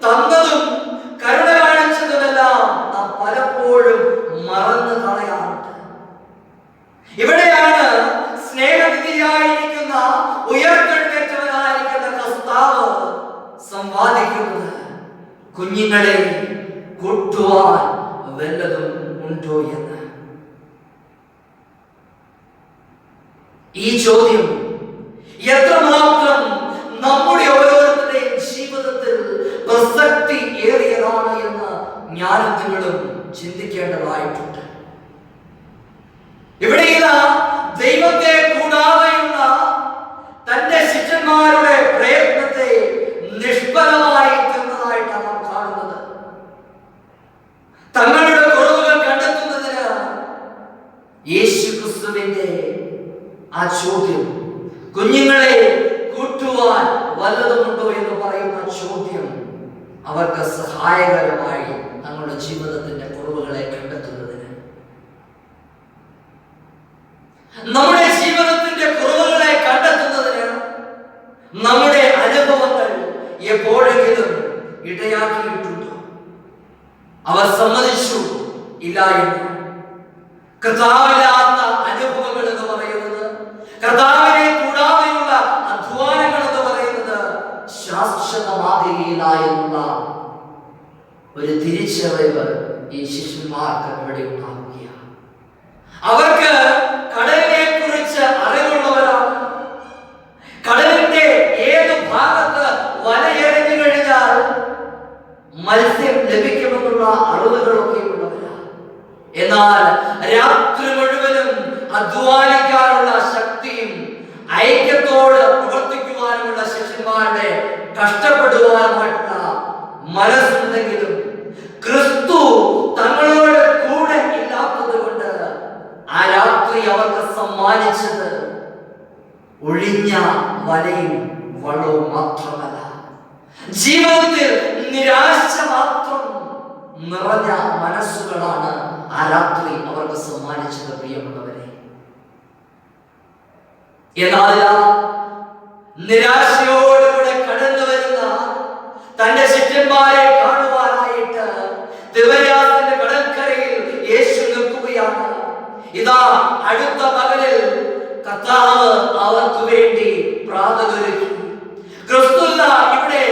Speaker 1: തന്നതും കരുണ കാണിച്ചതുമെല്ലാം നാം പലപ്പോഴും മറന്നു കളയാറുണ്ട്. ഇവിടെയാണ് സ്നേഹനിധിയായിരിക്കുന്ന ഉയർത്തെഴുന്നേറ്റവനായിരിക്കുന്ന കർത്താവ് സംവാദിക്കുന്നത്. കുഞ്ഞുങ്ങളെ കൂട്ടുവാൻ വല്ലതും ഉണ്ടോ എന്ന്. ഈ ചോദ്യം എത്രമാത്രം നമ്മുടെ ഓരോരുത്തരുടെയും ജീവിതത്തിൽ പ്രസക്തി ഏറിയതാണ് എന്ന് ഞാനും നിങ്ങളും ചിന്തിക്കേണ്ടതായിട്ടുണ്ട്. ഇവിടെ ദൈവത്തെ കൂടാതെയുള്ള തന്റെ ശിഷ്യന്മാരുടെ പ്രയത്നത്തെ നിഷ്ഫലമായി തീർന്നതായിട്ടാണ് നാം കാണുന്നത്. തങ്ങളുടെ കുറവുകൾ കണ്ടെത്തുന്നതിന് യേശുക്രിസ്തുവിന്റെ ആ ചോദ്യം, കുഞ്ഞുങ്ങളെ കൂട്ടുവാൻ വല്ലതുമുണ്ടോ എന്ന് പറയുന്ന ചോദ്യം അവർക്ക് സഹായകരമായി തങ്ങളുടെ ജീവിതത്തിന്റെ കുറവുകളെ കണ്ടെത്തുന്നതിന്. നമ്മുടെ ജീവിതത്തിന്റെ കുറവുകളെ കണ്ടെത്തുന്നതിന് നമ്മുടെ അനുഭവങ്ങൾ എപ്പോഴെങ്കിലും ഇടയാക്കിയിട്ടുണ്ടോ? അവർ സമ്മതിച്ചു ഇല്ല എന്ന്. കർത്താവില്ലാത്ത അനുഭവങ്ങൾ എന്ന് പറയുന്നത്, കർത്താവിനെ കൂടാതെയുള്ള അധ്വാനങ്ങൾ എന്ന് പറയുന്നത് ശാശ്വതമാകുകയില്ല എന്നുള്ള ഒരു തിരിച്ചറിവ് ഈ ശിഷ്യന്മാർക്ക് ഇവിടെ ഉണ്ടാവുകയാണ്. അവർക്ക് കടലിനെ കുറിച്ച് അറിവുള്ളവരാണ്. കടലിന്റെ ഏത് ഭാഗത്ത് വലയെറിഞ്ഞു കഴിഞ്ഞാൽ മത്സ്യം ലഭിക്കുമെന്നുള്ള അറിവുകളൊക്കെ ഉള്ളവരാണ്. എന്നാൽ രാത്രി മുഴുവനും അധ്വാനിക്കാനുള്ള ശക്തിയും ഐക്യത്തോട് പ്രവർത്തിക്കുവാനുമുള്ള ശിഷ്യന്മാരുടെ കഷ്ടപ്പെടുവാനുമായിട്ടുള്ള മനസ്സുണ്ടെങ്കിലും ക്രിസ്തു തങ്ങളോട് കൂടെ ഇല്ലാത്തത് കൊണ്ട് ആ രാത്രി അവർക്ക് സമ്മാനിച്ചത് ഒഴിഞ്ഞ വലയും വള്ളവും മാത്രമല്ല, ജീവിതത്തിൽ നിരാശ മാത്രം നിറഞ്ഞ മനസ്സുകളാണ് ആ രാത്രി അവർക്ക് സമ്മാനിച്ചത്. പ്രിയമുള്ളവരെ, എന്നാൽ നിരാശയോടുകൂടെ കടന്നു വരുന്ന തന്റെ ശിഷ്യന്മാരെ കാണുവാനായിട്ട് തിബരിയാസിന്റെ കടൽക്കരയിൽ യേശു നിൽക്കുകയാണ്. ഇതാ അടുത്ത പകലിൽ കർത്താവ് അവർക്ക് വേണ്ടി പ്രാതലൊരുക്കി. ക്രിസ്തു ഇവിടെ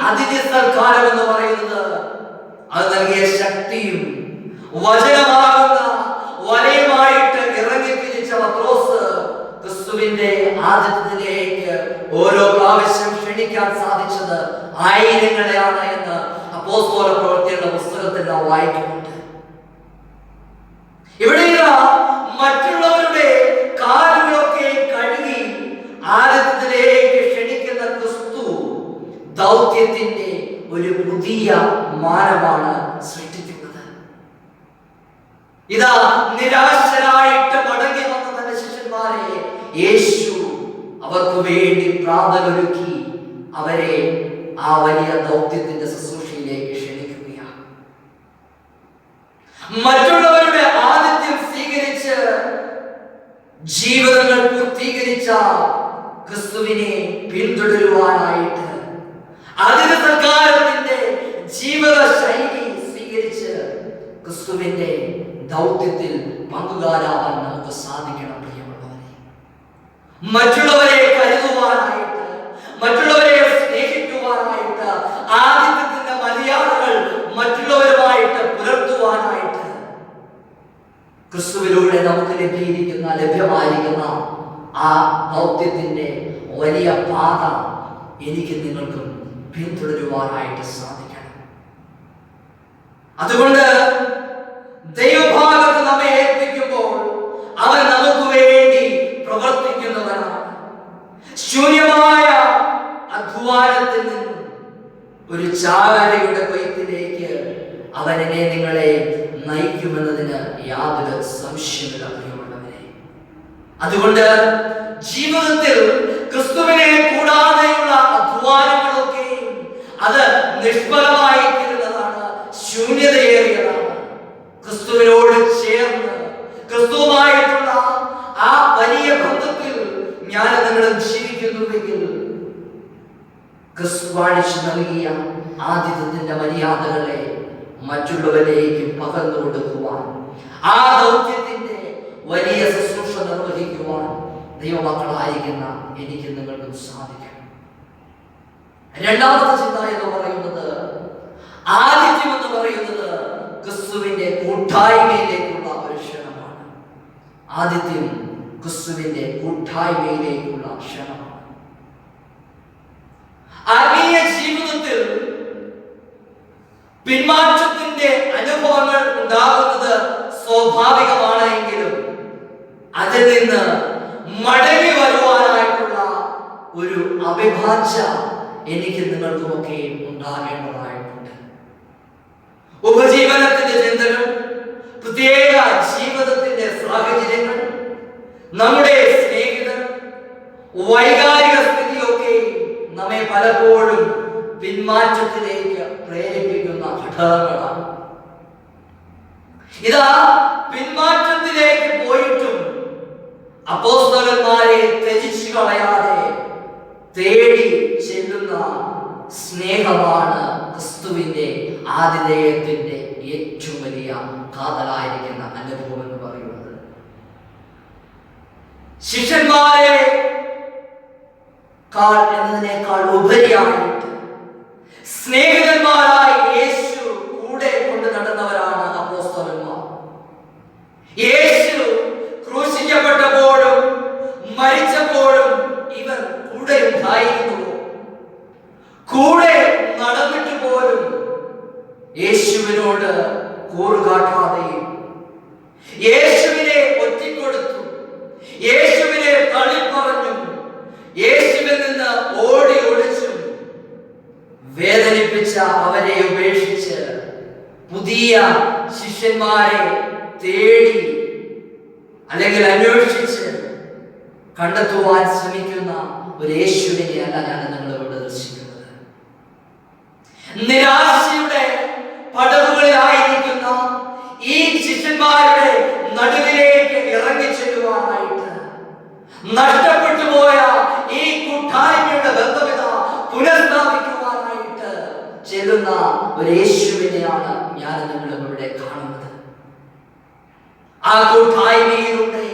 Speaker 1: അതിഥി സൽക്കാരം എന്ന് പറയുന്നത് അത് നൽകിയ ശക്തിയും വചനമാകുന്ന വലയുമായിട്ട് ഇറങ്ങി തിരിച്ച പത്രോസ് ക്രിസ്തുവിന്റെ ആതിഥ്യത്തിലേക്ക് ഓരോ പ്രാവശ്യം ക്ഷണിക്കാൻ സാധിച്ചത് ആയിരങ്ങളെയാണ് എന്ന് അപ്പോസ്തല പ്രവൃത്തികളുടെ പുസ്തകത്തിൽ നാം വായിക്കുന്നുണ്ട്. ഇവിടെ മറ്റുള്ളവരുടെ കാലുകളൊക്കെ കഴുകി ആതിഥ്യത്തിലേക്ക് ക്ഷണിക്കുന്ന ക്രിസ്തു ദൗത്യത്തിന്റെ ഒരു പുതിയ മാനമാണ് സൃഷ്ടിക്കുന്നത്. ഇതാ നിരാശരായിട്ട് മടങ്ങി വന്ന തന്റെ ശിഷ്യന്മാരെ യേശു അവർക്ക് വേണ്ടി പ്രാതലൊരുക്കി അവരെ ആ വലിയ ദൗത്യത്തിന്റെ ശുശ്രൂഷയിലേക്ക് ക്ഷണിക്കുകയാണ്. മറ്റുള്ളവരുടെ ആതിഥ്യം സ്വീകരിച്ച് ജീവിതങ്ങൾ പൂർത്തീകരിച്ച ക്രിസ്തുവിനെ പിന്തുടരുവാനായിട്ട് അതിഥി സൽക്കാരത്തിന്റെ ജീവിത ശൈലി സ്വീകരിച്ച് ക്രിസ്തുവിന്റെ ദൗത്യത്തിൽ പങ്കുകാരാവാൻ നമുക്ക് സാധിക്കണം. പ്രിയമുള്ളവരെ, മറ്റുള്ളവരെ കരുതുവാനായിട്ട്, മറ്റുള്ളവരെ സ്നേഹിക്കുവാനായിട്ട്, ആതിഥ്യത്തിന്റെ മര്യാദകൾ മറ്റുള്ളവരുമായിട്ട് പുലർത്തുവാനായിട്ട് ക്രിസ്തുവിലൂടെ നമുക്ക് ലഭ്യമായിരിക്കുന്ന ആ ദൗത്യത്തിന്റെ വലിയ പാത എനിക്ക് നിങ്ങൾക്കും പിന്തുടരുവാനായിട്ട് സാധിക്കണം. അതുകൊണ്ട് ദൈവഭാഗത്ത് നമ്മെ ഏൽപ്പിക്കുമ്പോൾ അവൻ നമുക്ക് വേണ്ടി പ്രവർത്തിക്കുന്നവനാണ്. ശൂന്യമായ അധ്വാനത്തിൽ നിന്നും ഒരു ചാകരയുടെ കൊയ്ത്തിലേക്ക് അവൻ എന്നെ നിങ്ങളെ നയിക്കുമെന്നതിന് യാതൊരു സംശയമില്ല. പ്രിയമുള്ളവരെ, അതുകൊണ്ട് ജീവിതത്തിൽ ക്രിസ്തുവിനെ കൂടാതെയുള്ള അധ്വാനങ്ങളൊക്കെ അത് നിഷ്ഫലമായി തീരുന്നതാണ്, ശൂന്യതയേറിയതാണ്. ക്രിസ്തുവിനോട് ചേർന്ന് ക്രിസ്തുവുമായിട്ടുള്ള ആ വലിയ ബന്ധത്തിൽ ഞാൻ നിങ്ങളും ജീവിക്കുന്നുവെങ്കിൽ ക്രിസ്തു കാണിച്ചു നൽകിയ ആതിഥ്യത്തിന്റെ മര്യാദകളെ മറ്റുള്ളവരിലേക്ക് പകർന്നു കൊടുക്കുവാൻ, ആ ദൗത്യത്തിന്റെ വലിയ ശുശ്രൂഷ നിർവഹിക്കുവാൻ ദൈവമക്കളായിരിക്കുന്ന എനിക്ക് നിങ്ങൾക്കും സാധിക്കണം. രണ്ടാമത്തെ ചിന്ത എന്ന് പറയുന്നത്, ആതിഥ്യം എന്ന് പറയുന്നത് ക്രിസ്തുവിന്റെ കൂട്ടായ്മയിലേക്കുള്ള ഒരു ക്ഷണമാണ്. ആതിഥ്യം ക്രിസ്തുവിന്റെ കൂട്ടായ്മയിലേക്കുള്ള ക്ഷണമാണ്. ആത്മീയ ജീവിതത്തിൽ പിന്മാറ്റത്തിന്റെ അനുഭവങ്ങൾ ഉണ്ടാകുന്നത് സ്വാഭാവികമാണ്. എങ്കിലും അതിൽ നിന്ന് മടങ്ങി വരുവാനായിട്ടുള്ള ഒരു അവിഭാജ്യ എനിക്ക് നിങ്ങൾക്കുമൊക്കെ ഉണ്ടാകേണ്ടതായിട്ടുണ്ട്. ഉപജീവനത്തിന്റെ ചിന്തകൾ, പ്രത്യേക ജീവിതത്തിന്റെ സാഹചര്യങ്ങൾ, നമ്മുടെ സ്നേഹിതർ, വൈകാരിക സ്ഥിതിയൊക്കെ നമ്മെ പലപ്പോഴും പിന്മാറ്റത്തിലേക്ക് പ്രേരിപ്പിക്കുന്ന ഘടകങ്ങളാണ്. ഇതാ പിന്മാറ്റത്തിലേക്ക് പോയിട്ടും അപ്പോസ്തലന്മാരെ ത്യജിച്ചു കളയാതെ തേടി ചെല്ലുന്ന സ്നേഹമാണ് ക്രിസ്തുവിന്റെ ആതിഥേയത്തിന്റെ ഏറ്റവും വലിയ കാതലായിരിക്കുന്ന അനുഭവം എന്ന് പറയുന്നത്. ശിഷ്യന്മാരെ എന്നതിനേക്കാൾ ഉപരിയായിട്ട് സ്നേഹിതന്മാരായി യേശു കൂടെ കൊണ്ട് നടന്നവരാണ് അപ്പോസ്തലന്മാർ. യേശു ക്രൂശിക്കപ്പെട്ടപ്പോഴും മരിച്ചപ്പോഴും ഇവർ കൂടെ ഉണ്ടായിരുന്നു. കൂടെ നടന്നിട്ട് പോലും യേശുവിനോട് കൂറുകാട്ടാതെയും യേശുവിനെ ഒറ്റിക്കൊടുത്തു, യേശുവിനെ തള്ളിപ്പറഞ്ഞു, യേശുവിൽ നിന്ന് ഓടി ഒളിച്ചും വേദനിപ്പിച്ച അവരെ ഉപേക്ഷിച്ച് പുതിയ ശിഷ്യന്മാരെ തേടി അല്ലെങ്കിൽ അന്വേഷിച്ച് കണ്ടെത്തുവാൻ ശ്രമിക്കുന്ന ഒരു യേശുവിനെ അല്ല ഞാൻ നിങ്ങളിവിടെ ദർശിക്കുന്നത്. നിരാശയുടെ പടവുകളിലായിരിക്കുന്ന ഈ ശിഷ്യന്മാരുടെ നടുവിലേക്ക് ഇറങ്ങി ചെല്ലുവാനായിട്ട്, നഷ്ടപ്പെട്ടു പോയ ഈ കൂട്ടായ്മയുടെ ബന്ധമിത പുനഃസ്ഥാപിക്കുവാനായിട്ട് ചെല്ലുന്ന ഒരു യേശുവിനെയാണ് ഞാൻ നിങ്ങളും ഇവിടെ കാണുന്നത്. ആ കൂട്ടായ്മയിലൂടെ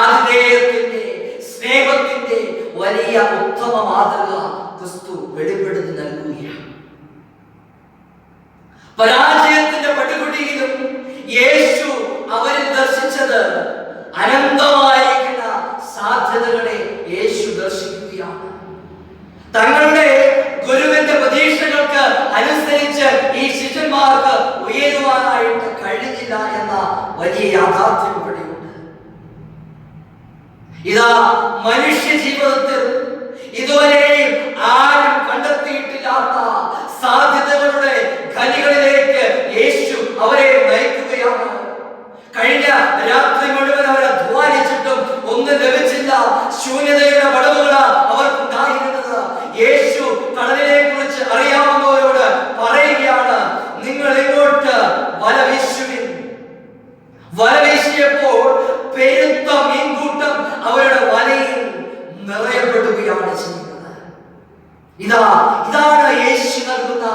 Speaker 1: ആതിഥേയത്തിന്റെ സ്നേഹത്തിന്റെ വലിയ ഉത്തമ മാതൃക ക്രിസ്തു വെളിപ്പെടുത്തി നൽകുകയാണ്. പരാജയത്തിന്റെ പടുകുഴിയിലും യേശു അവരിൽ ദർശിച്ചത് അനന്തമായിരിക്കുന്ന സാധ്യതകളെ യേശു ദർശിക്കുകയാണ്. തങ്ങളുടെ ഗുരുവിന്റെ പ്രതീക്ഷകൾക്ക് അനുസരിച്ച് ഈ ശിഷ്യന്മാർക്ക് ഉയരുവാനായിട്ട് കഴിഞ്ഞില്ല എന്ന വലിയ യാഥാർത്ഥ്യം ഇവിടെയുണ്ട്. ഇതാ മനുഷ്യ ജീവിതത്തിൽ ഇതുവരെയും ആരും കണ്ടെത്തിയിട്ടില്ലാത്ത സാധ്യതകളുടെ ഖനികളിലേക്ക് യേശു അവരെ നയിക്കുകയാണ്. കഴിഞ്ഞ രാത്രി മുഴുവൻ അവർ അധ്വാനിച്ചിട്ടും ഒന്നും ലഭിച്ചില്ല. ശൂന്യതയുടെ പടവുകളാണ് അവർക്കുണ്ടായിരുന്നത്. യേശു കടലിനെ കുറിച്ച് അറിയാവുന്നവരോട് പറയുകയാണ്, നിങ്ങൾ ഇങ്ങോട്ട് വല വീശുവിൻ. വല വീശിയപ്പോൾ പെരുത്ത മീൻകൂട്ടം അവരുടെ വലയിൽ നിറയപ്പെടുകയാണ് ചെയ്യുന്നത്. ഇതാണ് യേശു നൽകുന്ന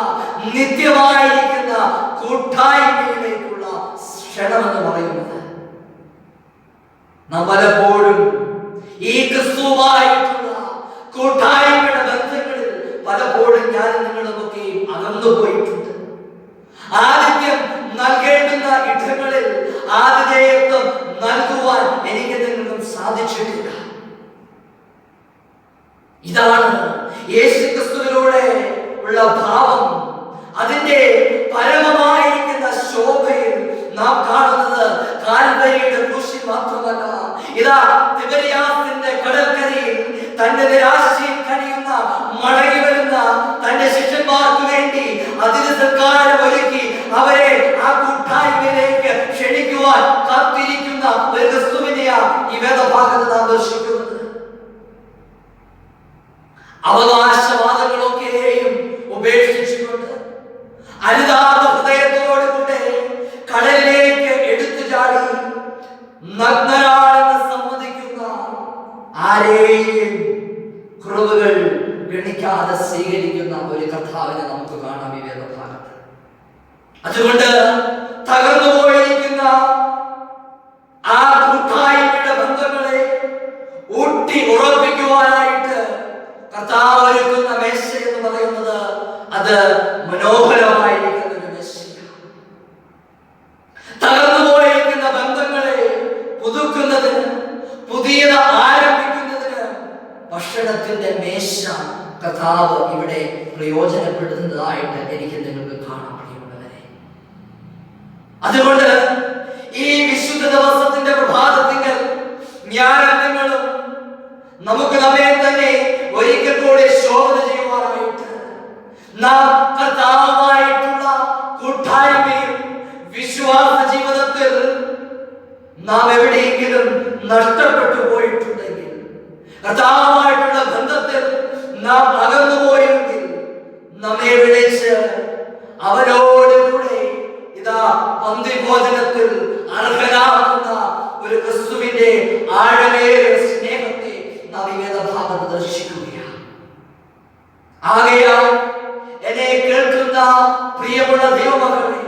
Speaker 1: നിത്യമായിരിക്കുന്ന കൂട്ടായ്മയിലേക്കുള്ള ക്ഷണമെന്ന് പറയുന്നത്. നാം പലപ്പോഴും ഈ ക്രിസ്തുവായിട്ടുള്ള കൂട്ടായ്മയുടെ ബന്ധങ്ങളിൽ പലപ്പോഴും ഞാൻ നിങ്ങളുമൊക്കെ അകന്നു പോയിട്ടുണ്ട്. ആതിഥ്യം നൽകേണ്ടുന്ന ഇടങ്ങളിൽ ആതിഥേയത്വം നൽകുവാൻ എനിക്ക് നിങ്ങൾക്കും സാധിച്ചിട്ടില്ല. ഇതാണ് യേശു ക്രിസ്തുവിലൂടെ ഉള്ള ഭാവം. അതിന്റെ പരമമായിരിക്കുന്ന ശോഭയിൽ നാം കാണുന്നത് കാൽവരിയുടെ ക്രൂശിൽ മാത്രമല്ല. ഇതാ തിബരിയാസിന്റെ കടൽക്കരയിൽ തന്റെ നിരാശയിൽ കഴിയുന്ന മടങ്ങി വരുന്ന തന്റെ ശിഷ്യന്മാർക്ക് വേണ്ടി അതിഥി സൽക്കാരം ഒരുക്കി അവരെ ആ കൂട്ടായ്മയിലേക്ക് ക്ഷണിക്കുവാൻ കാത്തിരിക്കുന്ന ഒരു ക്രിസ്തുവിനെയാണ് ഈ വേദഭാഗത്ത് നാം ദർശിക്കുന്നത്. അവകാശവാദങ്ങളൊക്കെയും ഉപേക്ഷിച്ചുകൊണ്ട് അനുതാപ ഹൃദയത്തോടുകൂടെ കടലിലേക്ക് എടുത്തു ചാടി നഗ്നരാണെന്ന് സമ്മതിക്കുന്ന ആരെയും കുറവുകൾ ഗണിക്കാതെ സ്വീകരിക്കുന്ന ഒരു കർത്താവിനെ നമുക്ക് കാണാം ഈ വേദഭാഗത്ത്. അതുകൊണ്ട് തകർന്നു പോയിരിക്കുന്ന ആ കൂട്ടായ്മയുടെ ബന്ധങ്ങളെ ഊട്ടി ഉറപ്പിക്കുവാനായിട്ട് കർത്താവ് ഒരുക്കുന്ന മേശ എന്ന് പറയുന്നത് അത് മനോഹരമായിരിക്കുന്ന ഒരു മേശയാണ്. തകർന്നു പോയിരിക്കുന്ന ബന്ധങ്ങളെ പുതുക്കുന്നതിന്, പുതിയത് ആരംഭിക്കുന്നതിന് ഭക്ഷണത്തിന്റെ മേശ കർത്താവ് ഇവിടെ പ്രയോജനപ്പെടുത്തുന്നതായിട്ട് എനിക്ക് നിങ്ങൾക്ക് കാണാൻ കഴിയുന്നവരെ. അതുകൊണ്ട് ഈ വിശുദ്ധ ദിവസത്തിന്റെ പ്രഭാതത്തിങ്കൽ ഞാനും നിങ്ങളും നമുക്ക് നമ്മെ തന്നെ ഒരിക്കൽ കൂടി ശോധന ചെയ്യുവാനായിട്ട് നാം കർത്താവുമായിട്ടുള്ള കൂട്ടായ്മയിൽ വിശ്വാസ ജീവിതത്തിൽ നാം എവിടെയെങ്കിലും നഷ്ടപ്പെട്ടു പോയിട്ടുണ്ടെങ്കിൽ, കർത്താവുമായിട്ടുള്ള ബന്ധത്തിൽ നാം അകന്നു പോയെങ്കിൽ നമ്മെ വിളിച്ച് അവരോടുകൂടെ ഇതാ പന്തിഭോജനത്തിൽ അർഹനാക്കുന്ന ഒരു ക്രിസ്തുവിന്റെ ആഴമേറിയ സ്നേഹത്തെ നാം ഈ വേദഭാഗത്ത് ദർശിക്കുകയാണ്. ആകയാൽ എന്നെ കേൾക്കുന്ന പ്രിയമുള്ള ദൈവമക്കളെ,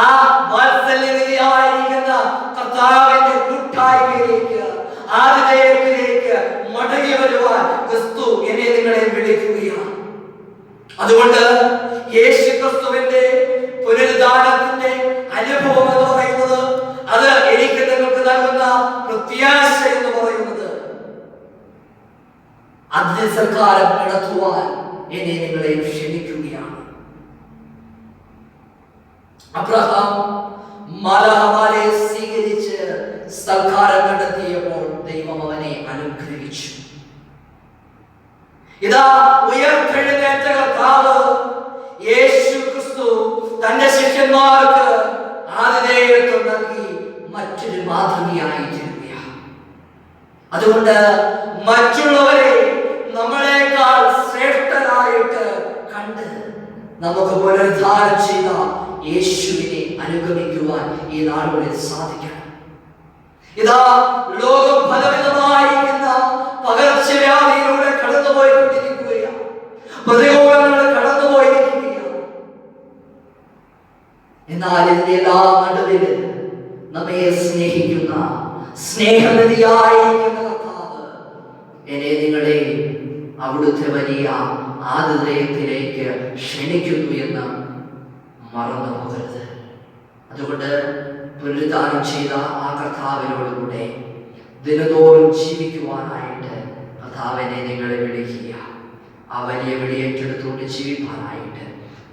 Speaker 1: ആ വാത്സല്യനിധിയായിരിക്കുന്ന കർത്താവിന്റെ കൂട്ടായ്മയിലേക്ക്, ആതിഥേയത്തിലേക്ക് മടങ്ങി വരുവാൻ ക്രിസ്തു എന്നെ നിങ്ങളെ വിളിക്കുകയാണ്. അതുകൊണ്ട് യേശു ക്രിസ്തുവിന്റെ പുനരുദ്ധാനത്തിന്റെ അനുഭവം എന്ന് പറയുന്നത്, അത് എനിക്ക് നിങ്ങൾക്ക് നൽകുന്ന പ്രത്യാശ എന്ന് പറയുന്നത്, അതിഥി സൽക്കാരം നടത്തുവാൻ എന്നെ നിങ്ങളെ ക്ഷണിക്കുകയാണ്. അബ്രഹാം മാലാഖമാരെ സ്വീകരിച്ച് സൽക്കാരം നടത്തിയപ്പോൾ ദൈവം അവനെ അനുഗ്രഹിച്ചു. ഇതാ ഉയർത്തെഴുന്നേറ്റ കർത്താവ് യേശു ക്രിസ്തു തന്റെ ശിഷ്യന്മാർക്ക് ആതിഥേയത്വം നൽകി മറ്റൊരു മാതൃകയായി തീരുകയാണ്. അതുകൊണ്ട് മറ്റുള്ളവരെ നമ്മളെക്കാൾ ശ്രേഷ്ഠരായിട്ട് കണ്ട് നമുക്ക് പുനരുദ്ധാരം ചെയ്ത യേശുവിനെ അനുഗമിക്കുവാൻ ഈ നാളുകളിൽ സാധിക്കണം. ഇതാ ലോകം ഫലവിധമായിരിക്കുന്ന പകർച്ചവ്യാധിയിലൂടെ കടന്നുപോയിക്കൊണ്ടിരിക്കുകയാണ്. പ്രതികൂലങ്ങൾ കടന്നുപോയിരിക്കുകയാണ്. എന്നാൽ ഇതിന്റെ എല്ലാ നടുവിൽ നമ്മെ സ്നേഹിക്കുന്ന സ്നേഹനിധിയായിരിക്കുന്ന കർത്താവ് എന്നെ നിങ്ങളെ അവിടുത്തെ വലിയ ആതിഥേയത്തിലേക്ക് ക്ഷണിക്കുന്നു എന്ന് മറന്നു പോകരുത്. അതുകൊണ്ട് പുനരുദ്ധാനം ചെയ്ത ആ കർത്താവിനോടുകൂടെ ദിനതോറും ജീവിക്കുവാനായിട്ട് കർത്താവിനെ നിങ്ങളെ വിളിക്കുക. ആ വലിയ വിളി ഏറ്റെടുത്തുകൊണ്ട് ജീവിക്കാനായിട്ട്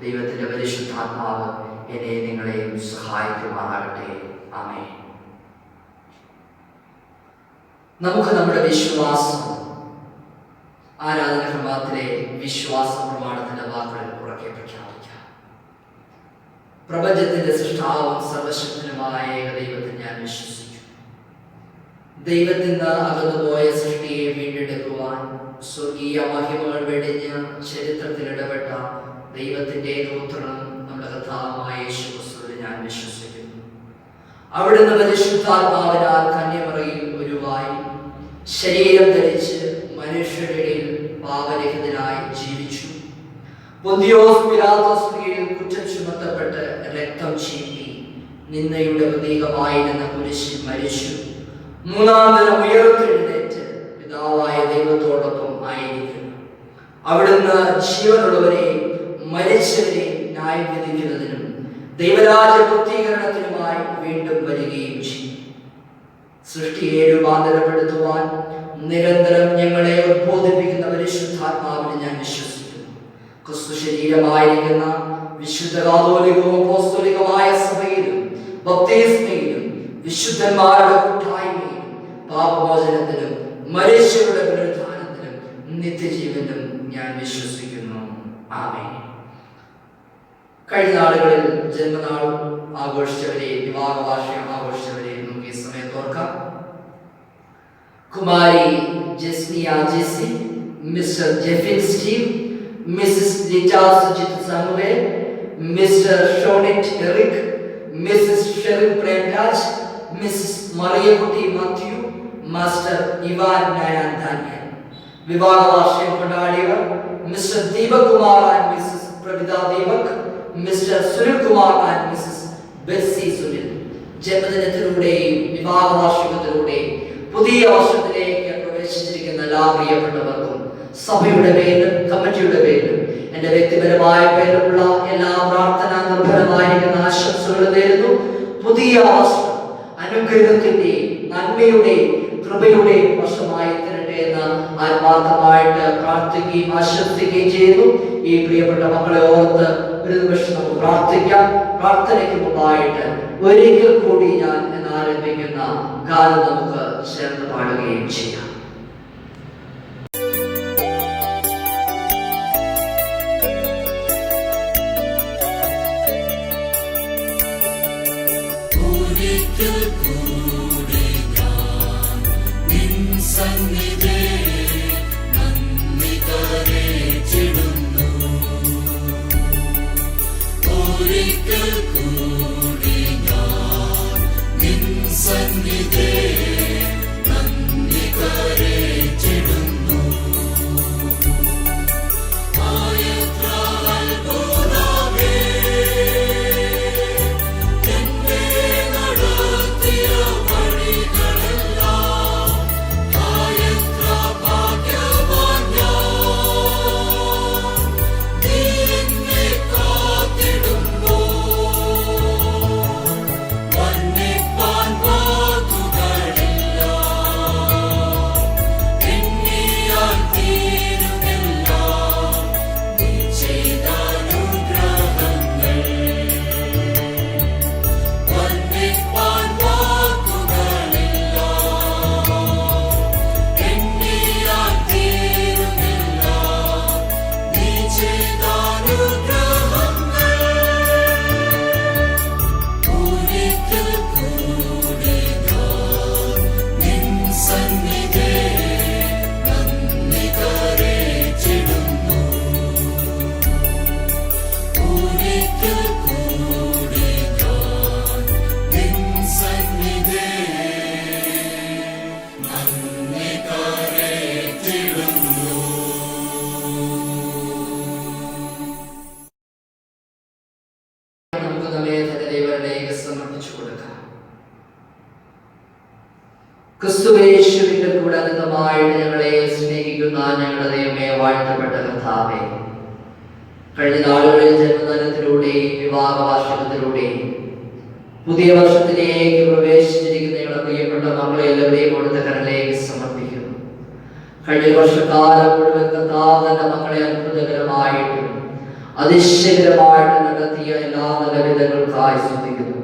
Speaker 1: ദൈവത്തിൻ്റെ പരിശുദ്ധാത്മാവ് എന്നെ നിങ്ങളെയും സഹായിക്കുമാറാകട്ടെ. ആമേൻ. നമുക്ക് നമ്മുടെ വിശ്വാസം ആരാധന ക്രമത്തിലെ വിശ്വാസ പ്രമാണത്തിന്റെ വാക്കുകളിൽ ഉറക്കെ പ്രഖ്യാപിക്കാം. പ്രപഞ്ചത്തിന്റെ സൃഷ്ടാവും സർവശക്തനുമായ ഏകദൈവത്തിൽ ഞാൻ വിശ്വസിക്കുന്നു. ദൈവത്തിൽ നിന്ന് അകന്നുപോയ സൃഷ്ടിയെ വീണ്ടെടുക്കുവാൻ സ്വർഗീയ മഹിമകൾ വെടിഞ്ഞ് ചരിത്രത്തിൽ ഇടപെട്ട ദൈവത്തിന്റെ പുത്രനും നമ്മുടെ കർത്താവുമായ യേശുക്രിസ്തുവിൽ ഞാൻ വിശ്വസിക്കുന്നു. അവിടുന്ന് പരിശുദ്ധാത്മാവിനാൽ കന്യമറിയിൽ ഉരുവായി ശരീരം ധരിച്ച് മനുഷ്യരുടെ പാപരഹിതനായി ജീവിച്ചു. പൊന്തിയോസ് പിലാത്തോസ് കീഴിൽ കുറ്റം ചുമത്തപ്പെട്ട് രക്തം ചീന്തി നിന്ദയുടെ പ്രതീകമായിരുന്ന കുരിശിൽ മരിച്ചു. മൂന്നാം ദിനം ഉയർത്തെഴുന്നേറ്റ് പിതാവായ ദൈവത്തോടൊപ്പം ആയിരിക്കുന്നു. അവിടുന്ന് ജീവനുള്ളവരെയും മരിച്ചവരെയും ന്യായം വിധിക്കുന്നതിനും ദൈവരാജ്യ പൂർത്തീകരണത്തിനുമായി വീണ്ടും വരികയും ചെയ്യും. സൃഷ്ടിയെ രൂപാന്തരപ്പെടുത്തുവാൻ നിരന്തരം ഞങ്ങളെ ഉദ്ബോധിപ്പിക്കുന്ന പരിശുദ്ധാത്മാവിനെ ഞാൻ വിശ്വസിക്കുന്നു. ക്രിസ്തു ശരീരമായിരിക്കുന്ന വിശുദ്ധ കാതോലികവും അപ്പോസ്തലികമായ സഭയിലും ബപ്തിസ്മയിലും വിശുദ്ധന്മാരുടെ കൂട്ടായ്മയിലും പാപമോചനത്തിലും മരിച്ചവരുടെ പുനരുത്ഥാനത്തിലും നിത്യജീവനും ഞാൻ വിശ്വസിക്കുന്നു. ആമേൻ. കഴിഞ്ഞ നാളുകളിൽ ജന്മനാൾ ആഘോഷിച്ചവരെയും വിവാഹ വാർഷികം ആഘോഷിച്ചവരെയും നമുക്ക് ഈ സമയത്ത് ഓർക്കാം. കുമാരി Jasmiya Jessy, Mr Jefin Steve, Mrs Litta Sujith Samuel, Mr Shonit Eric, Mrs Sherin Premraj, Mrs Mariyakutty Mathew, master Ivan Nayan Daniel. വിവാഹ വാർഷികം കൊണ്ടാടിയവർ Mr Deepak Kumar and Mrs Pravitha Deepak, Mr Sunil Kumar and Mrs Bessy Sunil. ജന്മദിനത്തിലൂടെയും വിവാഹ വാർഷികത്തിലൂടെയും പുതിയ വർഷത്തിലേക്ക് പ്രവേശിച്ചിരിക്കുന്ന എല്ലാ പ്രിയപ്പെട്ടവർക്കും സഭയുടെ പേരിലും കമ്മിറ്റിയുടെ പേരിലും എന്റെ വ്യക്തിപരമായ പേരിലുള്ള എല്ലാ പ്രാർത്ഥനാ നിർഭരമായിരിക്കുന്ന ആശംസകൾ നേരുന്നു. പുതിയ വർഷം അനുഗ്രഹത്തിന്റെയും നന്മയുടെയും കൃപയുടെയും വർഷമായി തരട്ടെ എന്ന് ആത്മാർത്ഥമായിട്ട് പ്രാർത്ഥിക്കുകയും ആശംസിക്കുകയും ചെയ്യുന്നു. ഈ പ്രിയപ്പെട്ട മക്കളെ ഓർത്ത് ഒരു നിമിഷം നമുക്ക് പ്രാർത്ഥിക്കാം. പ്രാർത്ഥനയ്ക്ക് മുമ്പായിട്ട് ഒരിക്കൽ കൂടി ഞാൻ എന്ന് ആരംഭിക്കുന്ന ഗാനം നമുക്ക് ചേർന്ന് പാടുകയും ചെയ്യാം. ക്രിസ്തുയേശുവിന്റെ കൂടെ അനന്തമായിട്ട് ഞങ്ങളെ സ്നേഹിക്കുന്ന ഞങ്ങളുടെ ദൈവമേ, വാഴ്ത്തപ്പെട്ട കർത്താവേ, കഴിഞ്ഞ നാളുകളിൽ ജന്മദിനത്തിലൂടെയും വിവാഹ വാർഷികത്തിലൂടെയും പുതിയ വർഷത്തിലേക്ക് പ്രവേശിച്ചിരിക്കുന്ന ഞങ്ങളുടെ പ്രിയപ്പെട്ട മക്കളെ എല്ലാവരെയും കൊടുത്ത കരങ്ങളിലേക്ക് സമർപ്പിക്കുന്നു. കഴിഞ്ഞ വർഷക്കാലം മുഴുവൻ കർത്താവ് തന്റെ മക്കളെ അത്ഭുതകരമായിട്ടും അതിശയകരമായിട്ടും നടത്തിയ എല്ലാ നല്ലവിധങ്ങൾക്കായി സ്തുതിക്കുന്നു.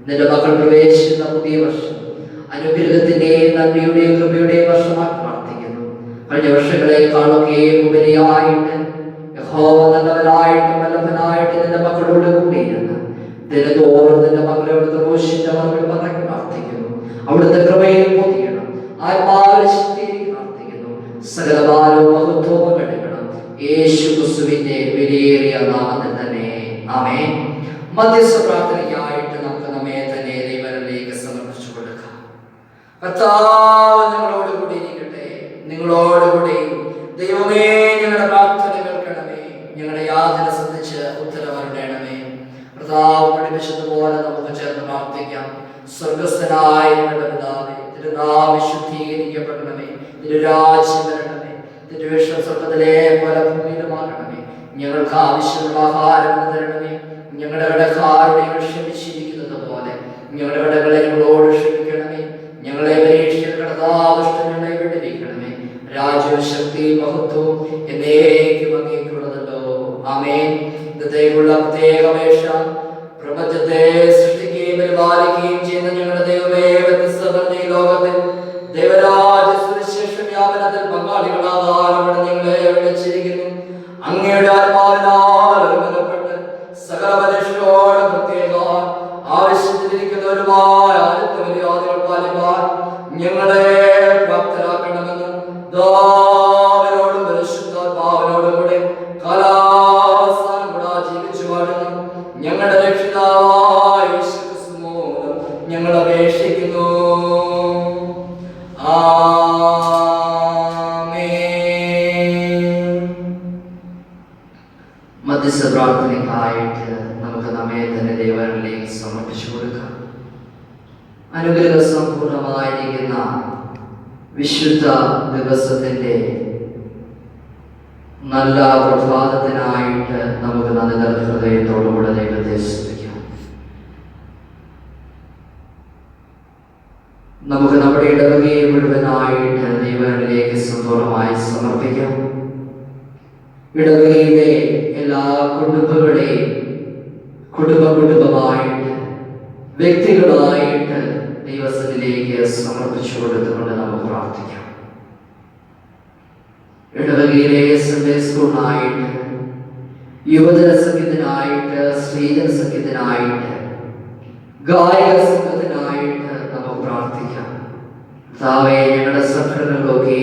Speaker 1: നിന്റെ മക്കൾ പ്രവേശിക്കുന്ന പുതിയ വർഷം അനുഗ്രഹത്തിന്റെയും നന്ദിയുടെയും കൃപയുടെയും വർഷമായി പ്രാർത്ഥിക്കുന്നു. കഴിഞ്ഞ വർഷങ്ങളെക്കാളൊക്കെ ഉപരിയായിട്ട് യഹോവ നല്ലവനായിട്ടും വല്ലഭനായിട്ട് നിന്റെ മക്കളോട് കൂടിയിരുന്ന് ദിനതോറും നിന്റെ മക്കളെ അവിടുത്തെ റോഷിന്റെ മകൾ പറഞ്ഞ് പ്രാർത്ഥിക്കുന്നു. അവിടുത്തെ കൃപയിൽ പൊതിയണം, ആത്മാവിൽ ശക്തിയിൽ പ്രാർത്ഥിക്കുന്നു. സകലകാലവും മഹത്വവും എടുക്കണം യേശു ക്രിസ്തുവിന്റെ വിലയേറിയ നാമത്തിൽ തന്നെ ആമേൻ. മധ്യസ്ഥ പ്രാർത്ഥനയ്ക്കായിട്ട് നമുക്ക് നമ്മെ തന്നെ ദൈവത്തിലേക്ക് സമർപ്പിച്ചു കൊടുക്കാം. കർത്താവ് നിങ്ങളോട് കൂടി ഇരിക്കട്ടെ, നിങ്ങളോട് കൂടി. ദൈവമേ, ഞങ്ങളുടെ പ്രാർത്ഥന കേൾക്കണമേ, ഞങ്ങളുടെ യാതന ശ്രദ്ധിച്ച് ഉത്തരവരുടണമേ. കർത്താവ് പഠിപ്പിച്ചതുപോലെ നമുക്ക് ചേർന്ന് പ്രാർത്ഥിക്കാം. സ്വർഗസ്ഥനായ ഞങ്ങളുടെ പിതാവേ, തിരുനാമം വിശുദ്ധീകരിക്കപ്പെടണമേ, തിരുരാജ്യം വരണമേ, തിരുവിഷ്ടം സ്വർഗ്ഗത്തിലെ പോലെ ഭൂമിയിലുമാകണമേ. ഞങ്ങൾക്ക് ആവശ്യമുള്ള ആഹാരം തരണമേ. ഞങ്ങളുടെ കടക്കാരുടെ ക്ഷമിച്ചിരിക്കുന്നത് പോലെ ഞങ്ങളുടെ കടകളെ ഞങ്ങളോട് ക്ഷമിക്കണമേ. ഞങ്ങളെ പരീക്ഷയിൽ കടതാവിഷ്ടങ്ങളെ വിടുവിക്കണമേ. രാജ്യവും ശക്തിയും മഹത്വവും എന്നേക്കും അങ്ങേക്കുള്ളതല്ലോ. ആമേൻ. ഇന്നത്തേക്കുള്ള പ്രത്യേക അപേക്ഷ, പ്രപഞ്ചത്തെ സൃഷ്ടിക്കുകയും പരിപാലിക്കുകയും ചെയ്യുന്ന ഞങ്ങളുടെ ദൈവമേ, വ്യത്യസ്ത ഈ ലോകത്തിൽ ദൈവരാജ്യ സുവിശേഷ വ്യാപനത്തിൽ പങ്കാളികളാകാൻ ഞങ്ങളെ വിളിച്ചിരിക്കുന്നു. അങ്ങയുടെ ആത്മാവിനാൽ ബലപ്പെട്ട് സകല മനുഷ്യരോട് പ്രത്യേക ആവശ്യത്തിലിരിക്കുന്നവരുമായ ആത്മമര്യാദകൾ പാലിക്കാൻ ഞങ്ങളെ പ്രാപ്തരാക്കണമെന്നും ദാവനോടും പരിശുദ്ധാത്മാവിനോടും കൂടെ കാലാവസാനം കൂടെ ജീവിച്ചു വാഴുന്നു ഞങ്ങളുടെ രക്ഷിതാവായ യേശു ക്രിസ്തു മൂലം ഞങ്ങൾ അപേക്ഷിക്കുന്നു. മധ്യസ്ഥ പ്രാർത്ഥനയ്ക്കായിട്ട് നമുക്ക് നമ്മെ തന്നെ ദൈവത്തിലേക്ക് സമർപ്പിച്ചു കൊടുക്കാം. അനുഗ്രഹ സമ്പൂർണമായിരിക്കുന്ന വിശുദ്ധ ദിവസത്തിന്റെ നല്ല പ്രഭാതത്തിനായിട്ട് നമുക്ക് നന്ദി നിറഞ്ഞ ഹൃദയത്തോടുകൂടെ ദൈവത്തെ സ്തുതിക്കാം. നമുക്ക് നമ്മുടെ ഇടവകയെ മുഴുവനായിട്ട് ദൈവത്തിലേക്ക് സമ്പൂർണമായി സമർപ്പിക്കാം. ഇടവകയിലെ എല്ലാ കുടുംബങ്ങളെയും കുടുംബമായിട്ട് വ്യക്തികളായിട്ട് ദൈവത്തിലേക്ക് സമർപ്പിച്ചു കൊടുത്തുകൊണ്ട് നമുക്ക് പ്രാർത്ഥിക്കാം. ഇടവകയിലെ സൺഡേ സ്കൂളിനായിട്ട്, യുവജന സംഘത്തിനായിട്ട്, സ്ത്രീജന സംഘത്തിനായിട്ട്, ഗായക സംഘത്തിനായിട്ട് നമുക്ക് പ്രാർത്ഥിക്കാം. കർത്താവേ, ഞങ്ങളുടെ സംഘടനകളൊക്കെ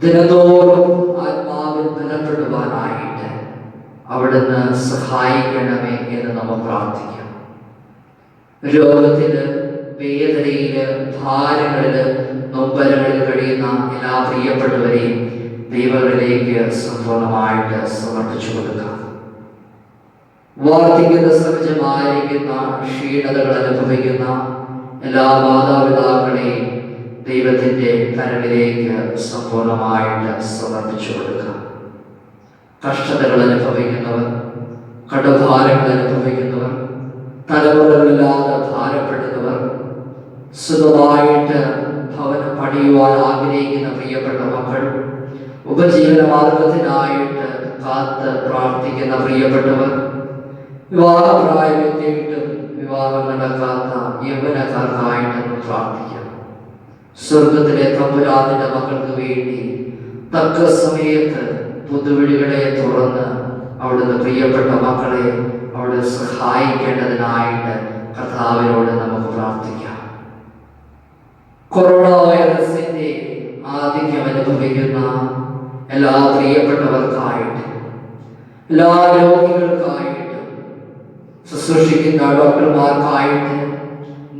Speaker 1: ദിനതോറും ആത്മാവിൽ ബലപ്പെടുവാനായിട്ട് അവിടുന്ന് സഹായിക്കണമേ എന്ന് നമുക്ക് പ്രാർത്ഥിക്കാം. രോഗത്തില്, വേദനയില്, ഭാരങ്ങളില്, നൊമ്പരങ്ങളിൽ കഴിയുന്ന എല്ലാ പ്രിയപ്പെട്ടവരെയും ദൈവങ്ങളിലേക്ക് സമ്പൂർണമായിട്ട് സമർപ്പിച്ചു കൊടുക്കാം. വാർദ്ധക്യത സഹജമായിരിക്കുന്ന ക്ഷീണതകൾ അനുഭവിക്കുന്ന എല്ലാ മാതാപിതാക്കളെയും ദൈവത്തിന്റെ കരങ്ങളിലേക്ക് സമ്പൂർണമായിട്ട് സമർപ്പിച്ചു കൊടുക്കാം. കഷ്ടതകൾ അനുഭവിക്കുന്നവർ, കടഭാരങ്ങൾ അനുഭവിക്കുന്നവർ, തലമുറകളില്ലാതെ ഭാരപ്പെടുന്നവർ, സുഖമായിട്ട് ഭവനം പണിയുവാൻ ആഗ്രഹിക്കുന്ന പ്രിയപ്പെട്ട മക്കൾ, ഉപജീവന മാർഗത്തിനായിട്ട് കാത്ത് പ്രാർത്ഥിക്കുന്ന പ്രിയപ്പെട്ടവർ, വിവാഹപ്രായമെത്തിയിട്ടും വിവാഹം നടക്കാത്ത യൗവനക്കാർക്കായിട്ടൊന്ന് പ്രാർത്ഥിക്കാം. സ്വർഗത്തിലെ തമ്പുരാന്റെ മക്കൾക്ക് വേണ്ടി തക്ക സമയത്ത് പുതുവഴികളെ തുറന്ന് അവിടുന്ന് പ്രിയപ്പെട്ട മക്കളെ അവിടെ സഹായിക്കേണ്ടതിനായിട്ട് കർത്താവിനോട് നമുക്ക് പ്രാർത്ഥിക്കാം. കൊറോണ വൈറസിന്റെ ആധിക്യം അനുഭവിക്കുന്ന എല്ലാ പ്രിയപ്പെട്ടവർക്കായിട്ട്, എല്ലാ രോഗികൾക്കായിട്ട്, ശുശ്രൂഷിക്കുന്ന ഡോക്ടർമാർക്കായിട്ട്,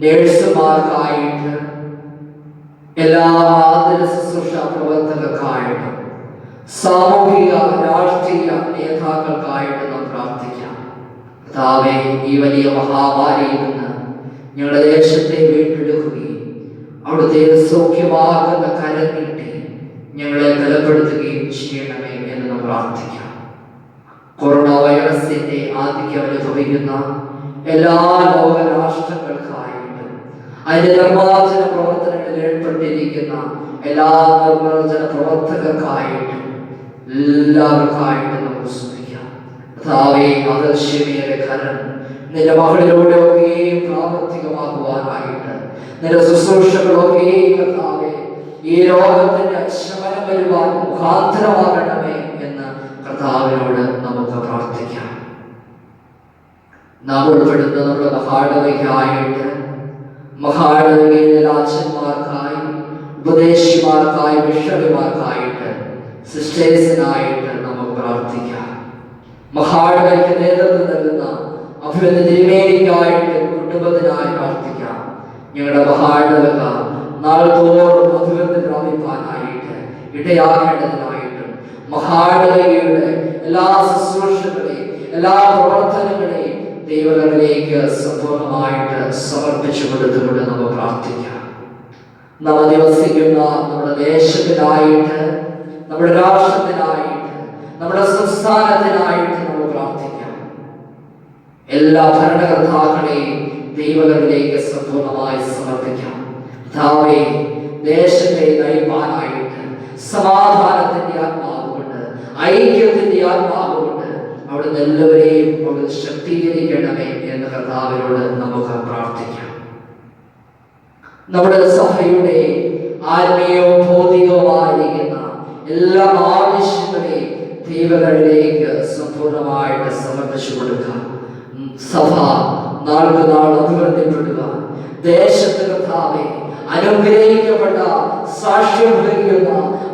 Speaker 1: നേഴ്സുമാർക്കായിട്ട്, എല്ലാ ആതുര ശുശ്രൂഷ പ്രവർത്തകർക്കായിട്ട്, സാമൂഹിക രാഷ്ട്രീയ നേതാക്കൾക്കായിട്ട് നാം പ്രാർത്ഥിക്കാം. കർത്താവേ, ഈ വലിയ മഹാമാരിയിൽ നിന്ന് ഞങ്ങളുടെ ദേശത്തെ വീണ്ടെടുക്കുകയും അവിടുത്തെ സൗഖ്യമാകുന്ന കരം നീട്ടി ഞങ്ങളെ ബലപ്പെടുത്തുകയും ചെയ്യണമേ എന്ന് നാം പ്രാർത്ഥിക്കാം. കൊറോണ വൈറസിന്റെ ആധിക്യം അനുഭവിക്കുന്ന എല്ലാ ലോകരാഷ്ട്രങ്ങൾക്കായിട്ട്, അതിന്റെ നിർമ്മാർജ്ജന പ്രവർത്തനങ്ങളിൽ ഏർപ്പെട്ടിരിക്കുന്ന എല്ലാ നിർമ്മാർജ്ജന പ്രവർത്തകർക്കായിട്ട്, എല്ലാവർക്കായിട്ട് നമുക്ക് ശ്രമിക്കാം. കർത്താവേ, അദൃശ്യമേറെ കരം നിന്റെ മകളിലൂടെയൊക്കെയും പ്രാവർത്തികമാക്കുവാനായിട്ട്, നിന്റെ ശുശ്രൂഷകളൊക്കെയും കർത്താവേ ഈ ലോകത്തിന്റെ ശമനം വരുവാൻ മുഖാന്തരമാകണമേ എന്ന് കർത്താവിനോട് നമുക്ക് പ്രാർത്ഥിക്കാം. നാം ഉൾപ്പെടുന്ന നമ്മുടെ മഹാടവയ്ക്കായിട്ട്, മഹാടവയിലെ അച്ഛന്മാർക്കായി, ഉപദേശിമാർക്കായി, മിഷണറിമാർക്കായിട്ട്, സിസ്റ്റേഴ്സിനായിട്ട് നമുക്ക് പ്രാർത്ഥിക്കാം. മഹാടവയ്ക്ക് നേതൃത്വം നൽകുന്ന അഭിവന്ദ തിരുമേനിക്കായിട്ട്, കുടുംബത്തിനായി പ്രാർത്ഥിക്കാം. ഞങ്ങളുടെ മഹാടവക നാൾതോറും അഭിവൃദ്ധി പ്രാപിപ്പാനായിട്ട് ഇടയാക്കേണ്ടതിനായിട്ടും, മഹാടവകയുടെ എല്ലാ ശുശ്രൂഷകളെയും എല്ലാ പ്രവർത്തനങ്ങളെയും ദൈവങ്ങളിലേക്ക് സമ്പൂർണ്ണമായിട്ട് സമർപ്പിച്ചു കൊടുത്തുകൊണ്ട് നമ്മൾ പ്രാർത്ഥിക്കാം. നാം അധിവസിക്കുന്ന നമ്മുടെ ദേശത്തിനായിട്ട്, നമ്മുടെ രാഷ്ട്രത്തിനായിട്ട്, നമ്മുടെ സംസ്ഥാനത്തിനായിട്ട് നമ്മൾ പ്രാർത്ഥിക്കാം. എല്ലാ ഭരണകർത്താക്കളെയും ദൈവങ്ങളിലേക്ക് സമ്പൂർണ്ണമായി സമർപ്പിക്കാം. കർത്താവേ, ദേശത്തെ നയിപ്പാനായിട്ട് സമാധാനത്തിന്റെ ആത്മാവുകൊണ്ട്, ഐക്യത്തിന്റെ ആത്മാവുകൊണ്ട് അവിടുന്ന് എല്ലാവരെയും അവിടുന്ന് ശക്തീകരിക്കണമേ എന്ന് കർത്താവിനോട് നമുക്ക് പ്രാർത്ഥിക്കാം. നമ്മുടെ സഭയുടെ ആത്മീയവും ഭൗതികവുമായിരിക്കുന്ന എല്ലാ ആവശ്യങ്ങളെയും ദൈവങ്ങളിലേക്ക് സമ്പൂർണ്ണമായിട്ട് സമർപ്പിച്ചു കൊടുക്കാം. സഭ നാൾക്ക് നാൾ അഭിവൃദ്ധിപ്പെടുക, ദേശത്ത് കർത്താവേ അനുഗ്രഹിക്കപ്പെട്ട സാക്ഷ്യം വഹിക്കുന്ന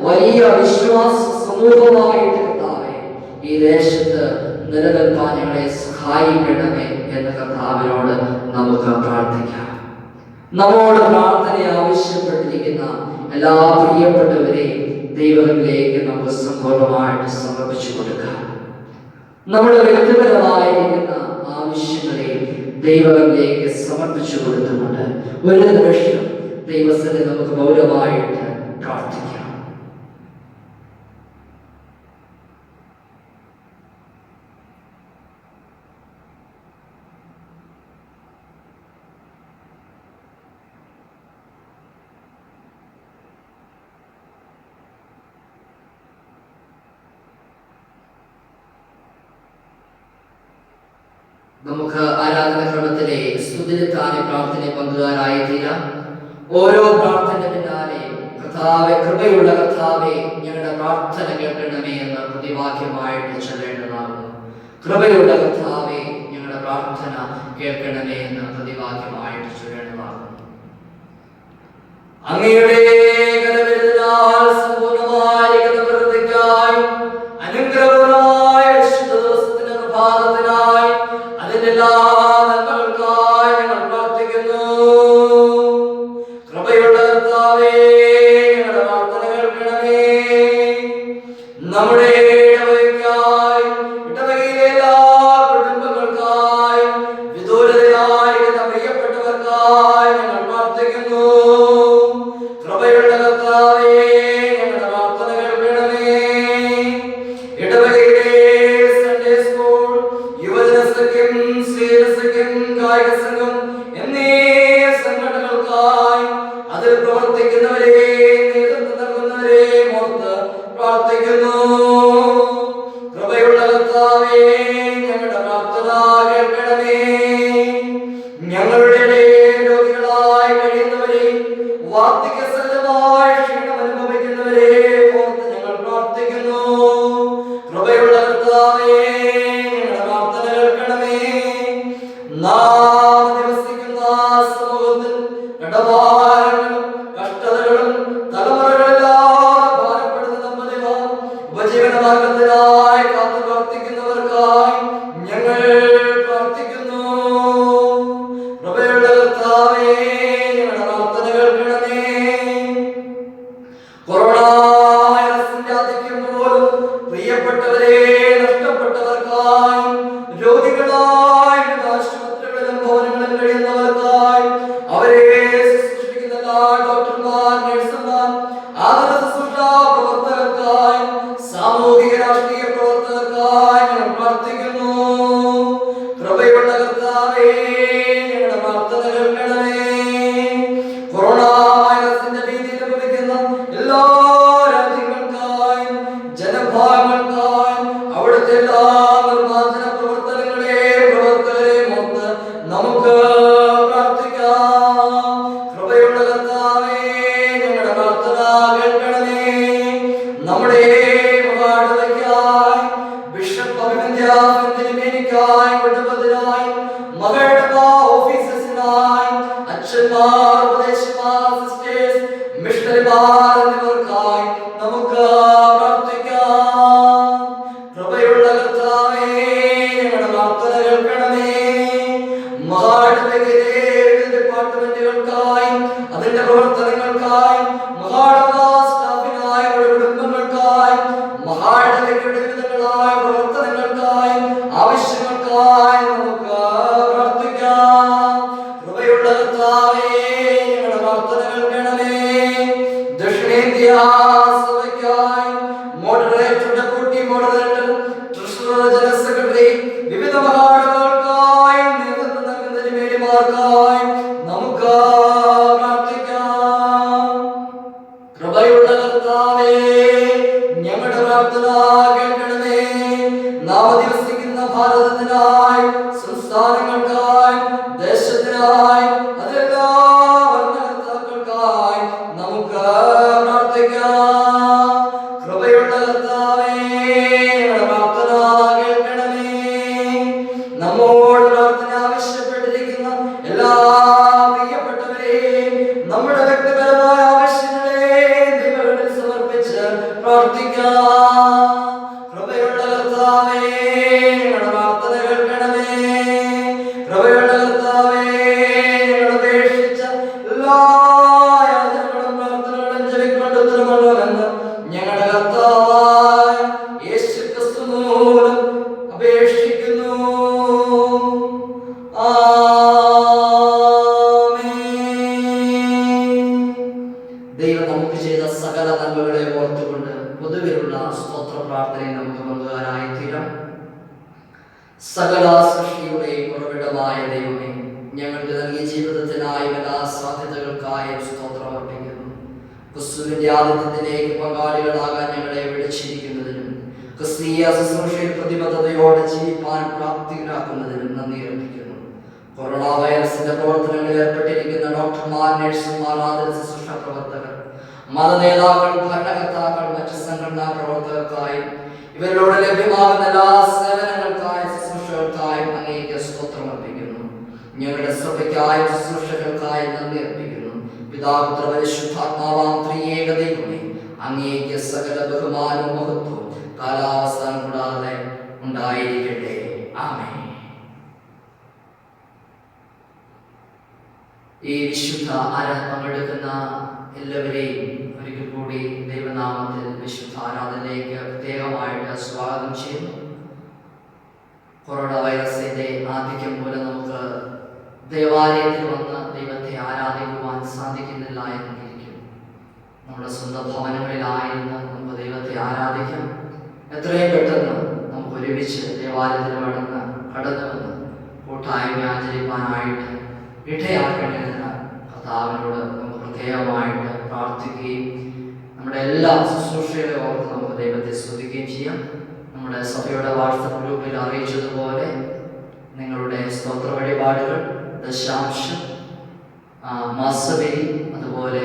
Speaker 1: വലിയ വിശ്വാസ സമൂഹമായിട്ട് കർത്താവേ ഈ ദേശത്ത് നിലനിൽക്കാൻ ഞങ്ങളെ സഹായിക്കണമേ എന്ന് കർത്താവിനോട് നമുക്ക് പ്രാർത്ഥിക്കാം. നമ്മോട് പ്രാർത്ഥന ആവശ്യപ്പെട്ടിരിക്കുന്ന എല്ലാ പ്രിയപ്പെട്ടവരെയും ദൈവങ്ങളിലേക്ക് നമുക്ക് സമ്പൂർണ്ണമായിട്ട് സമർപ്പിച്ചു കൊടുക്കാം. നമ്മുടെ വ്യക്തിപരമായിരിക്കുന്ന ആവശ്യങ്ങളെ ദൈവങ്ങളിലേക്ക് സമർപ്പിച്ചു കൊടുത്തുകൊണ്ട് ഒരു നിമിഷം ദൈവസ്ഥനെ നമുക്ക് മൗനമായിട്ട് പ്രാർത്ഥിക്കാം. നമുക്ക് ആരാധന ക്രമത്തിലെ സ്തുതിത്താനെ പ്രാർത്ഥന പങ്കുകാരായി തീരാം. ഓരോ പ്രാർത്ഥന പിന്നാലെ കർത്താവേ, കൃപയുള്ള കർത്താവേ, ഞങ്ങളുടെ പ്രാർത്ഥന കേൾക്കണമേ എന്ന് പ്രതിവാക്യമായിട്ട് ചൊല്ലേണ്ടതാകുന്നു. കൃപയുള്ള കർത്താവേ, ഞങ്ങളുടെ പ്രാർത്ഥന കേൾക്കണമേ എന്ന് പ്രതിവാക്യമായിട്ട് ചൊല്ലേണ്ടതാകുന്നു. അങ്ങയുടെ കരവിരുതാൽ സമ്പൂർണ്ണമായിരിക്കുന്ന പ്രവൃത്തിക്കായി, അനുഗ്രഹപൂർണമായ വിശുദ്ധ ദിവസത്തിന്റെ പ്രഭാതത്തിനായി, അതിന്റെ എല്ലാ നന്മകൾക്കായി ഞങ്ങൾ പ്രാർത്ഥിക്കുന്നു. കൃപയുള്ള കർത്താവേ, ഞങ്ങളുടെ പ്രാർത്ഥന കേൾക്കണമേ. നമ്മുടെ ഇടവകയ്ക്കായി, ഇടവകയിലെ എല്ലാ കുടുംബങ്ങൾക്കായി, വിദൂരതയിലായിരിക്കുന്ന പ്രിയപ്പെട്ടവർക്കായി ഞങ്ങൾ പ്രാർത്ഥിക്കുന്നു. കൃപയുള്ള കർത്താവേ, ഞങ്ങളുടെ പ്രാർത്ഥന കേൾക്കണമേ. ഇടവകയിലെ സൺഡേ സ്കൂൾ, യുവജന സഖ്യം, സ്ത്രീജന സഖ്യം, കായിക സംഘം എന്നീ സംഘടനകൾക്കായി, അതിൽ പ്രവർത്തിക്കുന്നവരെ, നേതൃത്വം നൽകുന്നവരെ ഓർത്ത് പ്രാർത്ഥിക്കുന്നു. കൃപയുള്ള കർത്താവേ, ഞങ്ങളുടെ പ്രാർത്ഥന കേൾക്കണമേ. ഞങ്ങളുടെ ഇടയിൽ രോഗികളായി കഴിയുന്നവരെ, വാർദ്ധക്യസഹജമായ ക്ഷീണം അനുഭവിക്കുന്നവരെ ഓർത്ത് ഞങ്ങൾ പ്രാർത്ഥിക്കുന്നു. കൃപയുള്ള കർത്താവേ, ഞങ്ങളുടെ പ്രാർത്ഥന കേൾക്കണമേ. നാം അധിവസിക്കുന്ന സമൂഹത്തിൽ കടഭാരങ്ങളും കഷ്ടതകളും തലമുറകളില്ലാതെ ഭാരപ്പെടുന്ന ദമ്പതിമാർ, ഉപജീവന മാർഗത്തിനായി കാത്തു പ്രാർത്ഥിക്കുന്നവർക്കായി ഞങ്ങൾ പ്രാർത്ഥിക്കുന്നു. കൃപയുള്ള കർത്താവേ, ഞങ്ങളുടെ പ്രാർത്ഥന കേൾക്കണമേ. കൊറോണ വൈറസിന്റെ ആധിക്യം പോലും പ്രിയപ്പെട്ടവരെ നഷ്ടപ്പെട്ടവർക്കായി, രോഗികളായി ആശുപത്രികളിലും ഞങ്ങളുടെ പ്രാർത്ഥന കേൾക്കണമേ. കൊറോണ വൈറസിന്റെ ഭീതിയിൽ അനുഭവിക്കുന്ന എല്ലാ രാജ്യങ്ങൾക്കായും ജനഭാഗങ്ങൾക്കായും അവിടുത്തെ എല്ലാ നിർമ്മാർജ്ജന പ്രവർത്തകരെയും ഓർത്ത് നമുക്ക് പ്രാർത്ഥിക്കാം. കൃപയുള്ള കർത്താവേ, ഞങ്ങളുടെ പ്രാർത്ഥന കേൾക്കണമേ. നമ്മുടെ മഹാടവയ്ക്കായി, ബിഷപ്പ് അഭിമന്യായി, കുടുംബത്തിനായി, മകളുടെ ഓഫീസസിനായി, അച്ഛന്മാർ, ഉപദേശിമാർ, സിസ്റ്റേഴ്സ്, മിഷണറിമാർ എന്നിവർക്കായി നമുക്ക് പ്രാർത്ഥിക്കാം. കൃപയുള്ള കർത്താവേ, ഞങ്ങളുടെ പ്രാർത്ഥന കേൾക്കണമേ. മഹാടവയ്ക്കിലെ വിവിധ ഡിപ്പാർട്ട്മെന്റുകൾക്കായി, അതിന്റെ പ്രവർത്തനങ്ങൾക്കായി, മഹാടവ സ്റ്റാഫിനായി, അവരുടെ കുടുംബങ്ങൾക്കായി, മഹാടവയ്ക്കയുടെ വിവിധങ്ങളായ പ്രവർത്തനങ്ങൾക്കായി, ആവശ്യങ്ങൾക്കായി നമുക്ക് പ്രാർത്ഥിക്കാം. കൃപയുള്ള കർത്താവേ, ഞങ്ങളുടെ പ്രാർത്ഥന കേൾക്കണമേ. ദക്ഷിണേന്ത്യ സഭയ്ക്കായി moderator, deputy moderator, treasurer, general secretary, വിവിധ മഹാടവകൾക്കായി നേതൃത്വം നൽകുന്ന തിരുമേനിമാർക്കായി നമുക്ക് പ്രാർത്ഥിക്കാം. കൃപയുള്ള കർത്താവേ, ഞങ്ങളുടെ പ്രാർത്ഥന കേൾക്കണമേ. നാം അധിവസിക്കുന്ന ഭാരതത്തിനായി, സംസ്ഥാനങ്ങൾക്കായി, ദേശത്തിനായി, അതിലെല്ലാ ഭരണകർത്താക്കൾക്കായി നമുക്ക് പ്രാർത്ഥിക്കാം. കൃപയുള്ള കർത്താവേ, ഞങ്ങളുടെ പ്രാർത്ഥന കേൾക്കണമേ. നമ്മോട് പ്രാർത്ഥന ആവശ്യപ്പെട്ടിരിക്കുന്ന എല്ലാ പ്രിയപ്പെട്ടവരെയും നമ്മുടെ വ്യക്തിപരമായ ആവശ്യങ്ങളെ ദൈവങ്ങളിൽ സമർപ്പിച്ച് പ്രാർത്ഥിക്കാം. കൃപയുള്ള കർത്താവേ, ഞങ്ങളുടെ പ്രാർത്ഥന കേൾക്കണമേ. കൃപയുള്ള കർത്താവേ, ഞങ്ങൾ അപേക്ഷിച്ച എല്ലാ യാചനകളും പ്രാർത്ഥനകളും ചെവിക്കൊണ്ട് ഉത്തരമരുളുമെന്ന് ഞങ്ങളുടെ കർത്താവായ യേശുക്രിസ്തു മൂലം അപേക്ഷിക്കുന്നു. ദൈവം നമുക്ക് ചെയ്ത സകല നന്മകളെ ഓർത്തുകൊണ്ട് പൊതുവിലുള്ള സ്തോത്ര പ്രാർത്ഥനയെ നമുക്ക് പങ്കുകാരായി തീരാം. സകല സൃഷ്ടിയുടെയും ഉറവിടമായ ദൈവമേ, ഞങ്ങൾക്ക് നൽകിയ ജീവിതത്തിനായും എല്ലാ സാധ്യതകൾക്കായും സ്തോത്രം അർപ്പിക്കുന്നു. ക്രിസ്തുവിന്റെ ആദിത്യത്തിലേക്ക് പങ്കാളികളാകാൻ ഞങ്ങളെ വിളിച്ചിരിക്കുന്നതിനും ക്രിസ്തീയ ശുശ്രൂഷയിൽ പ്രതിബദ്ധതയോടെ ജീവിപ്പാൻ പ്രാപ്തിയിലാക്കുന്നതിനും നന്ദി അർപ്പിക്കുന്നു. കൊറോണ വൈറസിന്റെ പ്രവർത്തനങ്ങളിൽ ഏർപ്പെട്ടിരിക്കുന്ന ഡോക്ടർമാർ, നഴ്സുമാർ, ആതുര ശുശ്രൂഷ പ്രവർത്തകർ, മതനേതാക്കൾ, ഭരണകർത്താക്കൾ, മറ്റ് സംഘടനാ പ്രവർത്തകർക്കായും ഇവരിലൂടെ ലഭ്യമാകുന്ന എല്ലാ സേവനങ്ങൾക്കായും ശുശ്രൂഷകൾക്കായും അങ്ങേക്ക് സ്തോത്രം അർപ്പിക്കുന്നു. ഞങ്ങളുടെ സഭയ്ക്കായും ശുശ്രൂഷകൾക്കായും നന്ദി അർപ്പിക്കുന്നു. പിതാപുത്ര പരിശുദ്ധാത്മാവാം ത്രിയേക ദൈവമേ, അങ്ങേക്ക് സകല ബഹുമാനവും മഹത്വവും കാലാവസ്ഥാനം കൂടാതെ ഉണ്ടായിരിക്കട്ടെ. ആമേൻ. ഈ വിശുദ്ധ പങ്കെടുക്കുന്ന എല്ലാവരെയും ഒരിക്കൽ കൂടി ദൈവനാമത്തിൽ വിശുദ്ധ ആരാധനയിലേക്ക് പ്രത്യേകമായിട്ട് സ്വാഗതം ചെയ്യുന്നു. കൊറോണ വൈറസിന്റെ ആധിക്യം മൂലം നമുക്ക് ദേവാലയത്തിൽ വന്ന് ദൈവത്തെ ആരാധിക്കുവാൻ സാധിക്കുന്നില്ല എന്നിരിക്കും. നമ്മുടെ സ്വന്തം ഭവനങ്ങളിലായിരുന്നു നമുക്ക് ദൈവത്തെ ആരാധിക്കാം. എത്രയും പെട്ടെന്ന് നമുക്ക് ഒരുമിച്ച് ദേവാലയത്തിൽ കടന്നുവന്ന് കൂട്ടായ്മ ആചരിക്കാനായിട്ട് ഇടയാക്കേണ്ടതിന് കർത്താവിനോട് നമുക്ക് പ്രത്യേകമായിട്ട് പ്രാർത്ഥിക്കുകയും നമ്മുടെ എല്ലാ ശുശ്രൂഷകളെ ഓർത്ത് നമുക്ക് ദൈവത്തെ സ്തുതിക്കുകയും ചെയ്യാം. നമ്മുടെ സഭയുടെ വാട്സപ്പ് ഗ്രൂപ്പിൽ അറിയിച്ചതുപോലെ നിങ്ങളുടെ സ്തോത്ര വഴിപാടുകൾ, ദശാംശം, മാസബലി, അതുപോലെ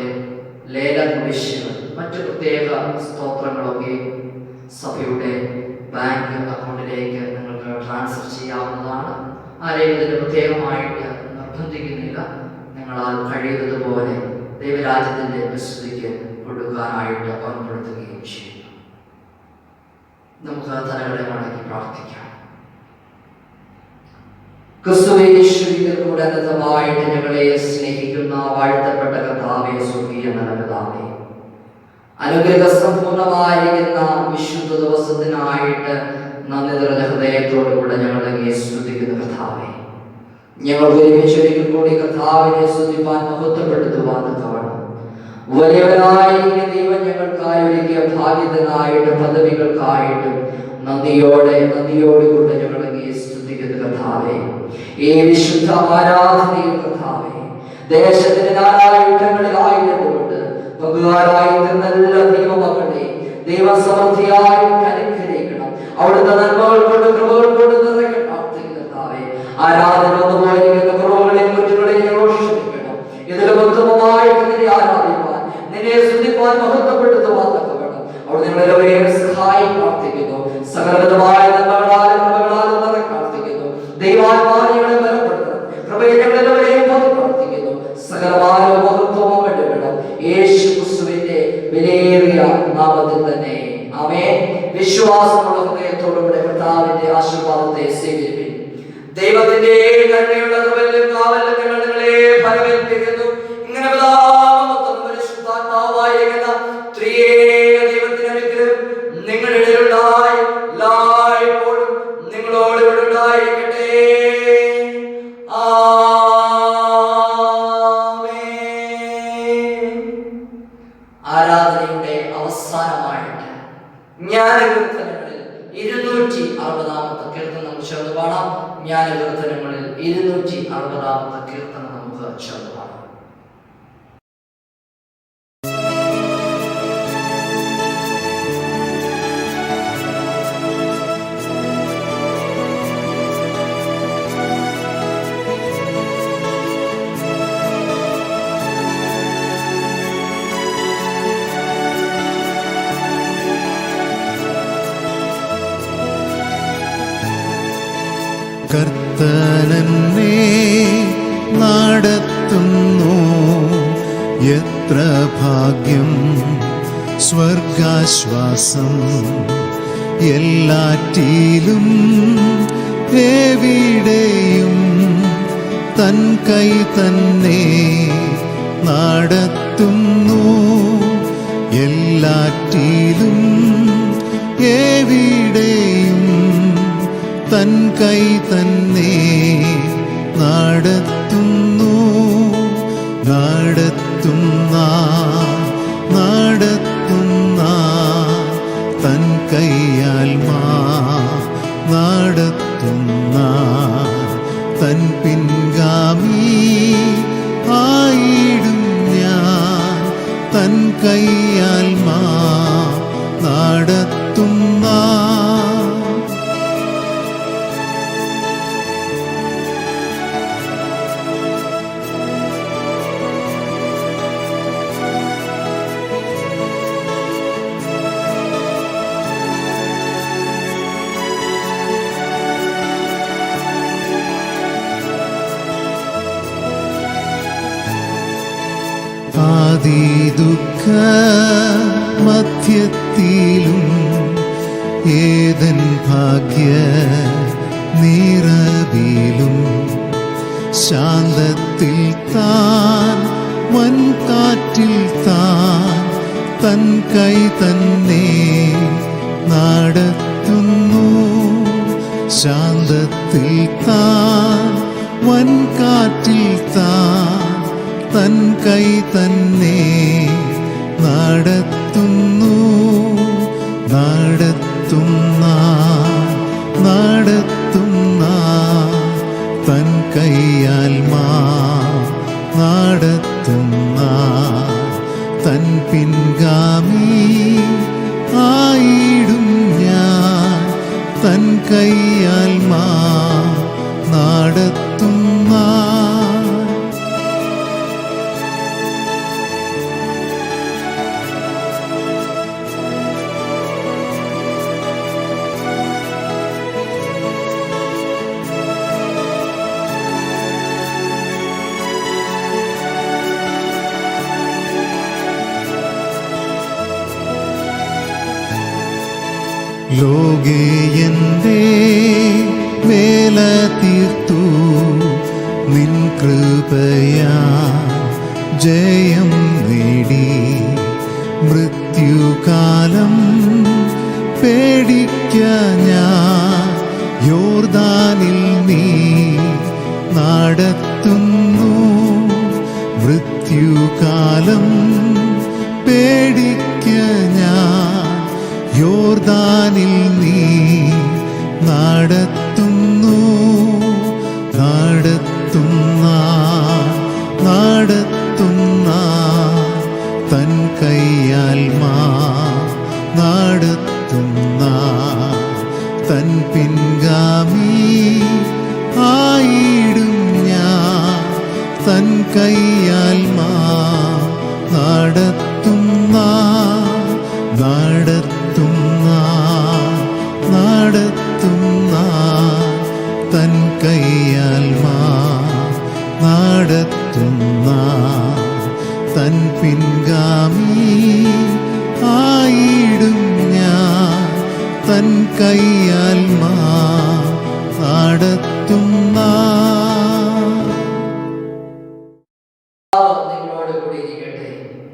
Speaker 1: ലേല കുടിശ്ശികൾ, മറ്റ് പ്രത്യേക സ്തോത്രങ്ങളൊക്കെ സഭയുടെ ബാങ്ക് അക്കൗണ്ടിലേക്ക് നിങ്ങൾക്ക് ട്രാൻസ്ഫർ ചെയ്യാവുന്നതാണ്. ആരെയും ഇതിന് പ്രത്യേകമായിട്ട് നിർബന്ധിക്കുന്നില്ല. നിങ്ങളാൽ കഴിയുന്നതുപോലെ ദൈവരാജ്യത്തിൻ്റെ വിസ്തുതിക്ക് കൊടുക്കാനായിട്ട് ഓർമ്മപ്പെടുത്തുകയും ചെയ്യുന്നു. നമുക്ക് തലകളെ മടക്കി പ്രാർത്ഥിക്കാം. ക്രിസ്തുവേശ്വരിയുടെ അനന്തമായിട്ട് ഞങ്ങളെ സ്നേഹിക്കുന്ന വാഴ്ത്തപ്പെട്ട കർത്താവേ, സ്വർഗീയ പിതാവേ, അനുഗ്രഹസമ്പൂർണമായിരിക്കുന്ന വിശുദ്ധ ദിവസത്തിനായിട്ട് നന്ദി നിറഞ്ഞ ഹൃദയത്തോടുകൂടെ ഞങ്ങളെ സ്തുതിക്കുന്ന കർത്താവേ, ഞങ്ങൾ ഒരുമിച്ചൊരിക്കൽ കൂടി കർത്താവിനെ സ്തുതിപ്പാൻ മഹത്വപ്പെടുത്തുവാൻ തക്കവണ്ണം വലിയവനായിരിക്കുന്ന ദൈവം ഞങ്ങൾക്കായി ഒരുക്കിയ ഭാഗ്യത്തിനായിട്ട് പദവികൾക്കായിട്ട് നന്ദിയോടുകൂടെ ഞങ്ങളെ സ്തുതിക്കുന്ന കർത്താവേ, കർത്താവേ, ഈ വിശുദ്ധ ആരാധനയിൽ കർത്താവേ, ദേശത്തിന്റെ നാനായിടങ്ങളിലായിരുന്നുകൊണ്ട് പങ്കുകാരായിരുന്ന എല്ലാ ദൈവമക്കളെ ദൈവസമൃദ്ധിയായി അനുഗ്രഹിക്കണം. അവിടുത്തെ നന്മകൾ കൊണ്ട് കൃപകൾ കൊണ്ട് നിറയ്ക്കണം. ആരാധന ഒന്നുപോയിരിക്കുന്ന കുറവുകളെയും കുറ്റങ്ങളെയും ക്ഷമിക്കണം. ഇതിലും ഉത്തമമായിട്ട് നിന്നെ ആരാധിക്കുവാൻ, നിന്നെ സ്തുതിക്കുവാൻ, മഹത്വപ്പെടുത്തുവാൻ വേണം. അവിടെ നിങ്ങളെല്ലാവരെയും സഹായി പ്രാർത്ഥിക്കുന്നു. സകലവിധമായ നന്മകളാലും കൃപകളാലും നിറയെ പ്രാർത്ഥിക്കുന്നു. ദൈവാത്മാവിനെ ബലപ്പെടുത്തണം. കൃപയെ ഞങ്ങളെല്ലാവരെയും പ്രാർത്ഥിക്കുന്നു. സകലമായ മഹത്വവും വേണം യേശു ക്രിസ്തുവിന്റെ വിലയേറിയ നാമത്തിൽ തന്നെ. ആമേൻ. വിശ്വാസമുള്ള ഹൃദയത്തോടുകൂടെ കർത്താവിന്റെ ആശീർവാദത്തെ സ്വീകരിക്കും. ദൈവത്തിന്റെ കരുണയുള്ള കൃപയിലും കാവലിലും ഞങ്ങൾ നിങ്ങളെ ഫലമേൽപ്പിക്കുന്നു. ഇങ്ങനെ പരിശുദ്ധാത്മാവായിരിക്കുന്ന ത്രിയേക ദൈവത്തിന്റെ അനുഗ്രഹം നിങ്ങളുടെ ഇടയിലുണ്ടായി എല്ലായ്പ്പോഴും നിങ്ങളോട് ഇവിടെ ഉണ്ടായിരിക്കട്ടെ. ആമേൻ. ആരാധനയുടെ അവസാനമായിട്ട് ജ്ഞാനകീർത്തനങ്ങളിൽ 260 കീർത്തനം ചേർന്ന് പാടാം. ജ്ഞാനകീർത്തനങ്ങളിൽ 260 കീർത്തനം നമുക്ക് ചേർന്ന് പാടാം.
Speaker 5: കർത്തനെന്നെ നടത്തുന്നു, എത്ര ഭാഗ്യം സ്വർഗാശ്വാസം. എല്ലാറ്റിലും എവിടെയും തൻ കൈ തന്നെ നടത്തുന്നു. എല്ലാറ്റിലും എവിടെയും തൻ കൈ തന്നെ നടത്തുന്നു. നടത്തുന്ന തൻ കൈയാൽ നടത്തുന്ന തൻ പിൻഗാമി ആയിടും ഞാൻ. തൻ കൈയാൽ നടത്തുന്ന ദുഃഖ മധ്യത്തിലും ഏതൻ ഭാഗ്യ നിറവിലും ശാന്തത്തിൽ താൻ വൻകാറ്റിൽ താൻ തൻ കൈ തന്നെ നടത്തുന്നു. ശാന്തത്തിൽ താൻ വൻകാറ്റിൽ താൻ തൻ കൈ തന്നെ നടത്തുന്നു. നടത്തുന്ന തൻ കൈയാൽ നടത്തുന്ന തൻ പിൻഗാമി ആയിടും ഞാൻ. തൻ കൈയാൽ നടത്തുന്ന ലോകേയന്റെ വേല തീർത്തു നിൻ കൃപയാ ജയം നേടി. മൃത്യുകാലം പേടിക്ക ഞാൻ യോർദാനിൽ നീ നടത്തുന്നു. മൃത്യുകാലം പേടിക്ക ഞാൻ യോർദാനിൽ നീ നടത്തുന്നു. തൻ കൈയാൽ നടത്തുന്ന തൻ കൈയാൽ നടത്തുന്ന തൻ പിൻഗാമി ആയിടും ഞാൻ. തൻ കൈയാൽ നടത്തുന്ന
Speaker 1: നിങ്ങളോടുകൂടി ഇരിക്കട്ടെ,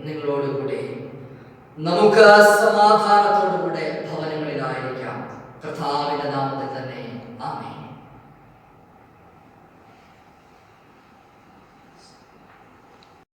Speaker 1: നിങ്ങളോടുകൂടി. നമുക്ക് സമാധാനത്തോടുകൂടെ ഭവനങ്ങളിലായിരിക്കാം. കർത്താവിന്റെ നാമത്തിൽ തന്നെ ആമേൻ.